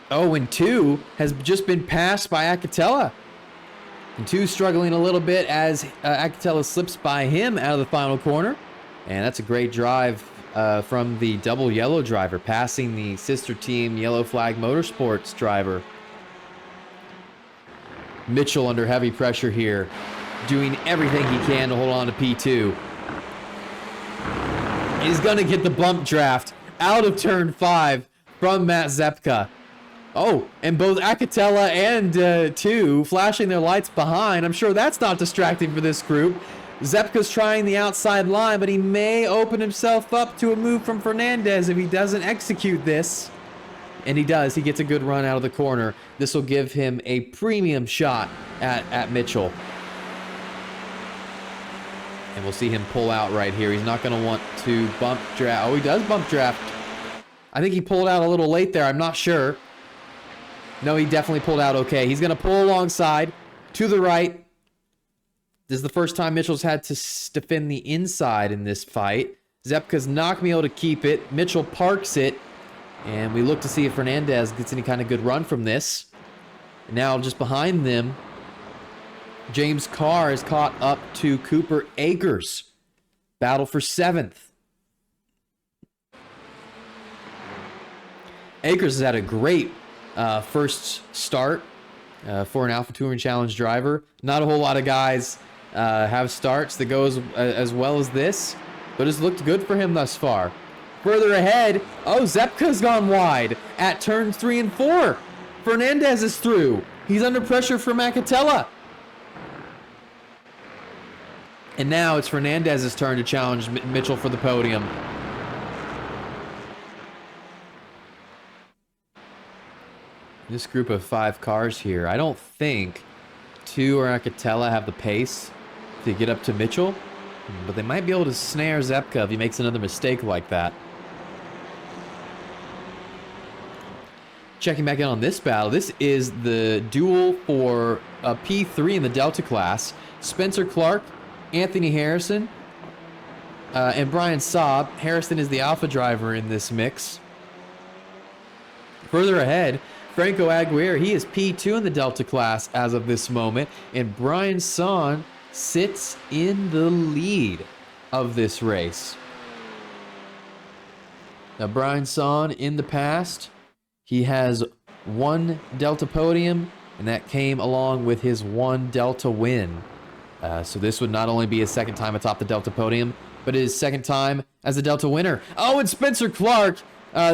Oh, and 2 has just been passed by Acatella. And 2 struggling a little bit as Acatella slips by him out of the final corner. And that's a great drive from the double yellow driver, passing the sister team Yellow Flag Motorsports driver. Mitchell under heavy pressure here, doing everything he can to hold on to P2. He's going to get the bump draft out of turn 5 from Matt Zepka. Oh, and both Acatella and 2 flashing their lights behind. I'm sure that's not distracting for this group. Zepka's trying the outside line, but he may open himself up to a move from Fernandez if he doesn't execute this. And he does. He gets a good run out of the corner. This will give him a premium shot at Mitchell. And we'll see him pull out right here. He's not going to want to bump draft. Oh, he does bump draft. I think he pulled out a little late there. I'm not sure. No, he definitely pulled out okay. He's going to pull alongside to the right. This is the first time Mitchell's had to defend the inside in this fight. Zepka's not going to be able to keep it. Mitchell parks it. And we look to see if Fernandez gets any kind of good run from this. And now just behind them, James Carr is caught up to Cooper Akers. Battle for 7th. Akers has had a great first start for an Alpha Touring Challenge driver. Not a whole lot of guys have starts that go as well as this, but it's looked good for him thus far. Further ahead, oh, Zepka's gone wide at turns 3 and 4. Fernandez is through. He's under pressure from Acatella. And now it's Fernandez's turn to challenge Mitchell for the podium. This group of 5 cars here, I don't think 2 or Acatella have the pace to get up to Mitchell, but they might be able to snare Zepka if he makes another mistake like that. Checking back in on this battle, this is the duel for P3 in the Delta class. Spencer Clark, Anthony Harrison, and Brian Saab. Harrison is the Alpha driver in this mix. Further ahead, Franco Aguirre, he is P2 in the Delta class as of this moment, and Brian Son sits in the lead of this race. Now, Brian Son in the past, he has 1 Delta podium, and that came along with his 1 Delta win. So this would not only be his 2nd time atop the Delta podium, but his 2nd time as a Delta winner. Oh, and Spencer Clark,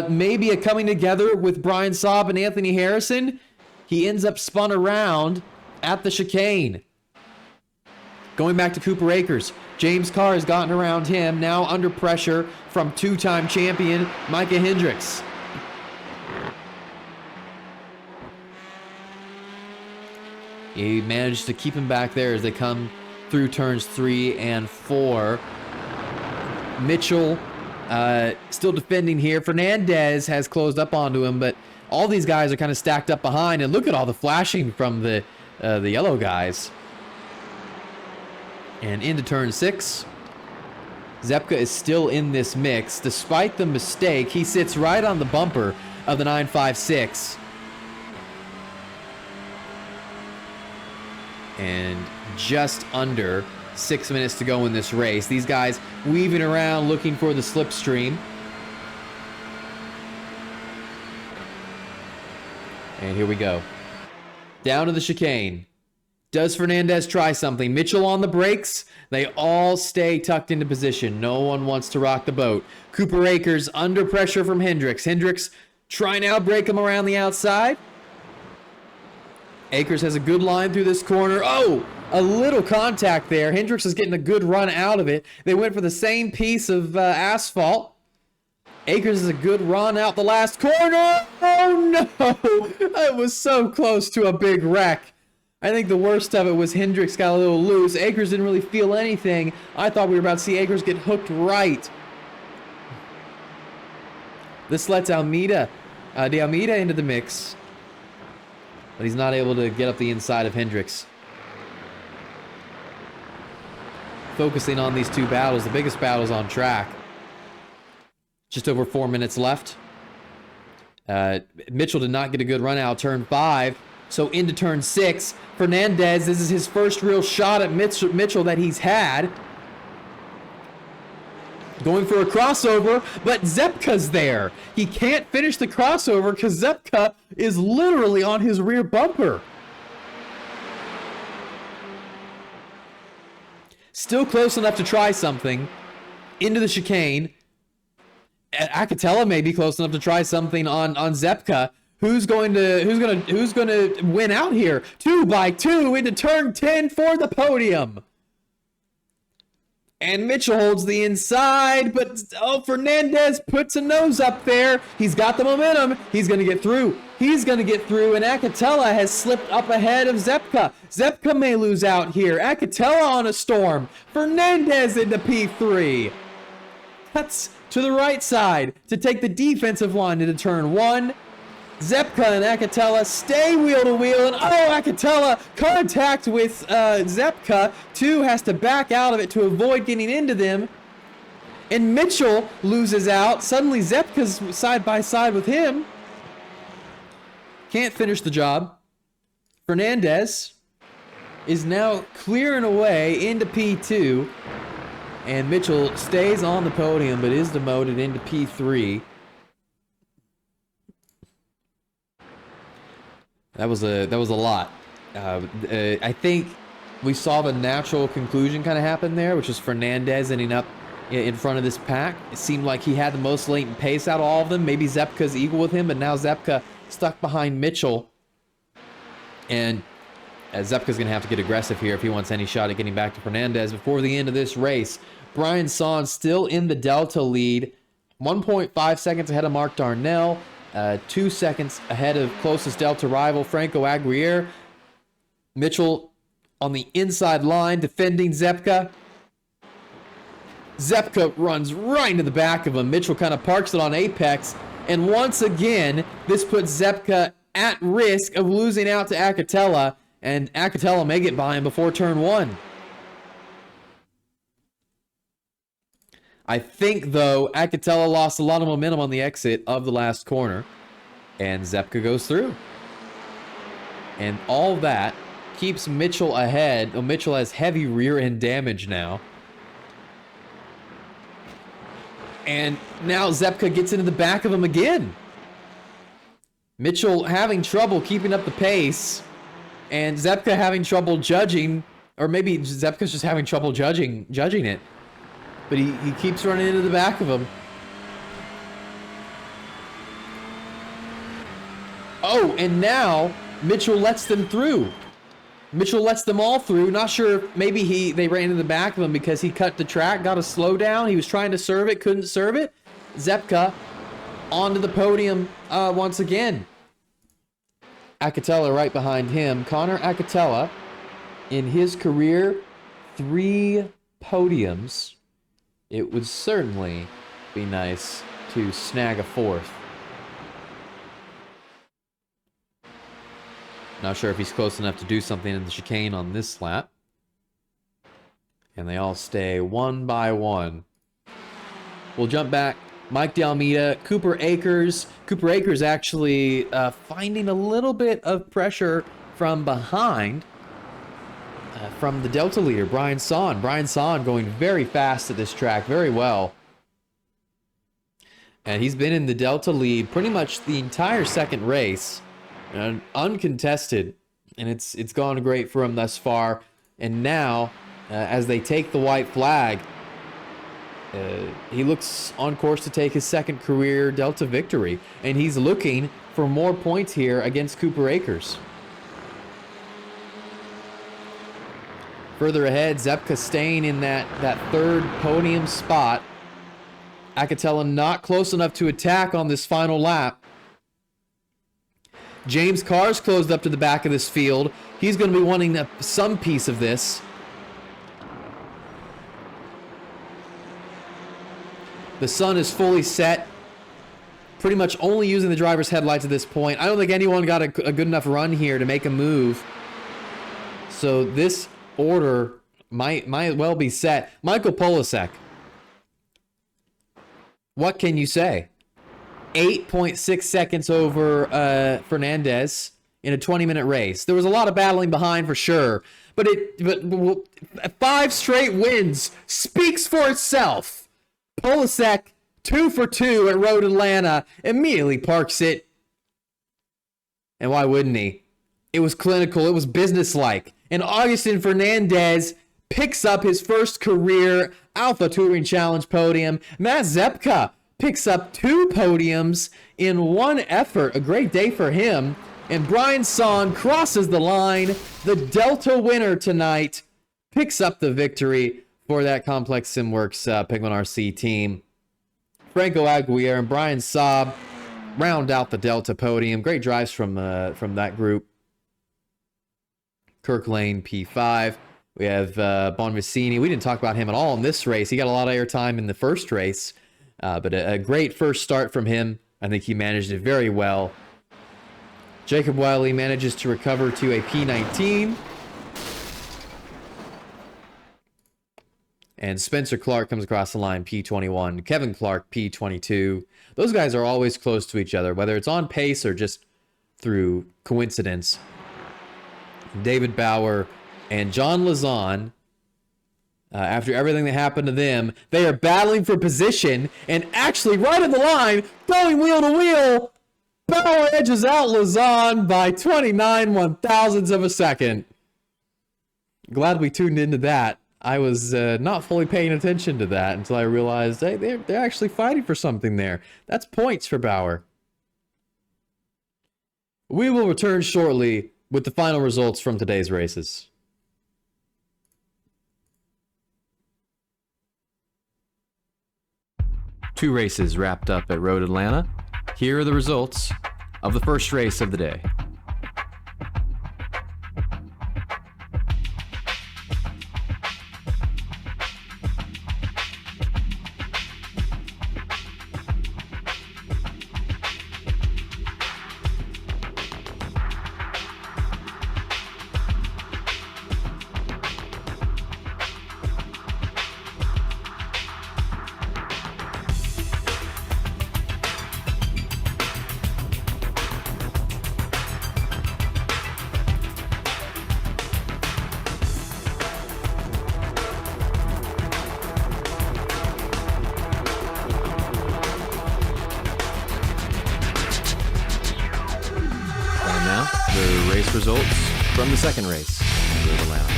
maybe a coming together with Brian Saab and Anthony Harrison. He ends up spun around at the chicane. Going back to Cooper Akers, James Carr has gotten around him, now under pressure from 2-time champion Micah Hendricks. He managed to keep him back there as they come through turns 3 and 4. Mitchell still defending here. Fernandez has closed up onto him, but all these guys are kind of stacked up behind. And look at all the flashing from the yellow guys. And into turn 6. Zepka is still in this mix. Despite the mistake, he sits right on the bumper of the 956. And just under 6 minutes to go in this race. These guys weaving around looking for the slipstream. And here we go. Down to the chicane. Does Fernandez try something? Mitchell on the brakes. They all stay tucked into position. No one wants to rock the boat. Cooper Akers under pressure from Hendricks. Hendricks trying to outbrake him around the outside. Akers has a good line through this corner. Oh, a little contact there. Hendricks is getting a good run out of it. They went for the same piece of asphalt. Akers is a good run out the last corner. Oh, no. It was so close to a big wreck. I think the worst of it was Hendricks got a little loose. Akers didn't really feel anything. I thought we were about to see Akers get hooked right. This lets Almeida into the mix. But he's not able to get up the inside of Hendricks. Focusing on these two battles, the biggest battles on track. Just over 4 minutes left. Mitchell did not get a good run out turn 5. So into turn 6. Fernandez, this is his first real shot at Mitchell that he's had. Going for a crossover, but Zepka's there. He can't finish the crossover because Zepka is literally on his rear bumper. Still close enough to try something. Into the chicane. Akatela may be close enough to try something on Zepka. Who's going to win out here? 2x2 into turn 10 for the podium. And Mitchell holds the inside, but Fernandez puts a nose up there. He's got the momentum. He's going to get through. He's going to get through, and Akatela has slipped up ahead of Zepka. Zepka may lose out here. Akatela on a storm. Fernandez into P3. Cuts to the right side to take the defensive line into turn 1. Zepka and Akatela stay wheel to wheel, and Akatela contact with Zepka. 2 has to back out of it to avoid getting into them. And Mitchell loses out. Suddenly Zepka's side by side with him. Can't finish the job. Fernandez is now clearing away into P2. And Mitchell stays on the podium but is demoted into P3. That was a lot. I think we saw the natural conclusion kind of happen there, which was Fernandez ending up in front of this pack. It seemed like he had the most latent pace out of all of them. Maybe Zepka's equal with him, but now Zepka stuck behind Mitchell. And Zepka's going to have to get aggressive here if he wants any shot at getting back to Fernandez before the end of this race. Brian Son still in the Delta lead, 1.5 seconds ahead of Mark Darnell. 2 seconds ahead of closest Delta rival, Franco Aguirre. Mitchell on the inside line defending Zepka. Zepka runs right into the back of him. Mitchell kind of parks it on apex. And once again, this puts Zepka at risk of losing out to Akatela. And Akatela may get by him before turn 1. I think, though, Akatela lost a lot of momentum on the exit of the last corner. And Zepka goes through. And all that keeps Mitchell ahead. Oh, Mitchell has heavy rear end damage now. And now Zepka gets into the back of him again. Mitchell having trouble keeping up the pace. And Zepka having trouble judging. Or maybe Zepka's just having trouble judging it. But he keeps running into the back of him. Oh, and now Mitchell lets them through. Mitchell lets them all through. Not sure, maybe they ran into the back of him because he cut the track, got a slowdown. He was trying to serve it, couldn't serve it. Zepka onto the podium once again. Akatela right behind him. Connor Akatela, in his career, 3 podiums. It would certainly be nice to snag a 4th. Not sure if he's close enough to do something in the chicane on this lap. And they all stay one by one. We'll jump back. Mike D'Almeida, Cooper Akers. Cooper Akers actually finding a little bit of pressure from behind. From the Delta leader, Brian Son. Brian Son going very fast at this track, very well. And he's been in the Delta lead pretty much the entire second race. Uncontested. And it's gone great for him thus far. And now, as they take the white flag, he looks on course to take his second career Delta victory. And he's looking for more points here against Cooper Akers. Further ahead, Zepka staying in that 3rd podium spot. Akatela not close enough to attack on this final lap. James Carr's closed up to the back of this field. He's going to be wanting some piece of this. The sun is fully set. Pretty much only using the driver's headlights at this point. I don't think anyone got a good enough run here to make a move. So this order might well be set. Michael Polasek. What can you say? 8.6 seconds over Fernandez in a 20-minute race. There was a lot of battling behind for sure. But 5 straight wins speaks for itself. Polasek, 2 for 2 at Road Atlanta, immediately parks it. And why wouldn't he? It was clinical. It was businesslike. And Augustin Fernandez picks up his first career Alpha Touring Challenge podium. Matt Zepka picks up 2 podiums in one effort. A great day for him. And Brian Song crosses the line. The Delta winner tonight picks up the victory for that Complex SimWorks Penguin RC team. Franco Aguirre and Brian Saab round out the Delta podium. Great drives from that group. Kirk Lane, P5. We have Bonvicini. We didn't talk about him at all in this race. He got a lot of airtime in the first race, but a great first start from him. I think he managed it very well. Jacob Wiley manages to recover to a P19. And Spencer Clark comes across the line, P21. Kevin Clark, P22. Those guys are always close to each other, whether it's on pace or just through coincidence. David Bauer and John Lazan, after everything that happened to them, they are battling for position and actually right in the line, going wheel to wheel. Bauer edges out Lazan by 29 one-thousandths of a second. Glad we tuned into that. I was not fully paying attention to that until I realized, hey, they're actually fighting for something there. That's points for Bauer. We will return shortly with the final results from today's races.
Two races wrapped up at Road Atlanta. Here are the results of the first race of the day. The race results from the second race at Road Atlanta.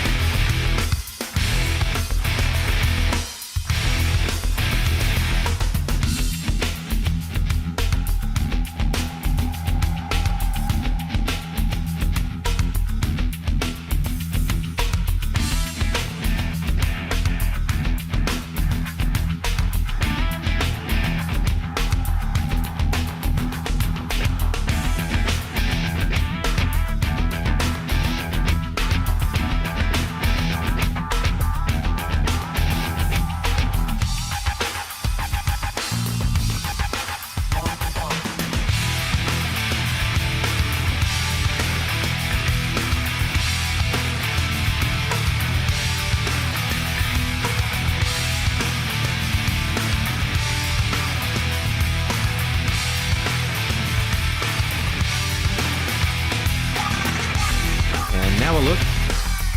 Now a look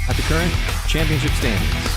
at the current championship standings.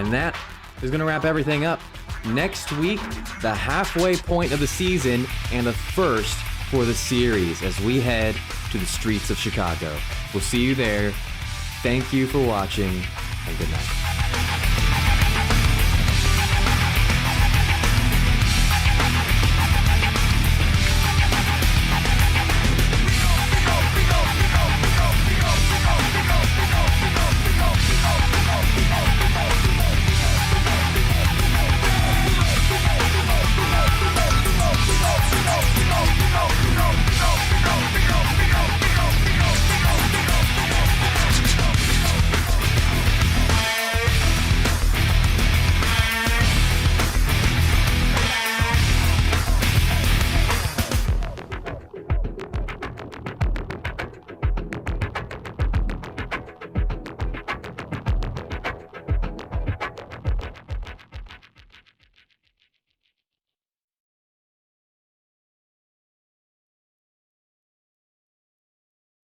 And that is going to wrap everything up. Next week, the halfway point of the season and a first for the series as we head to the streets of Chicago. We'll see you there. Thank you for watching, and good night.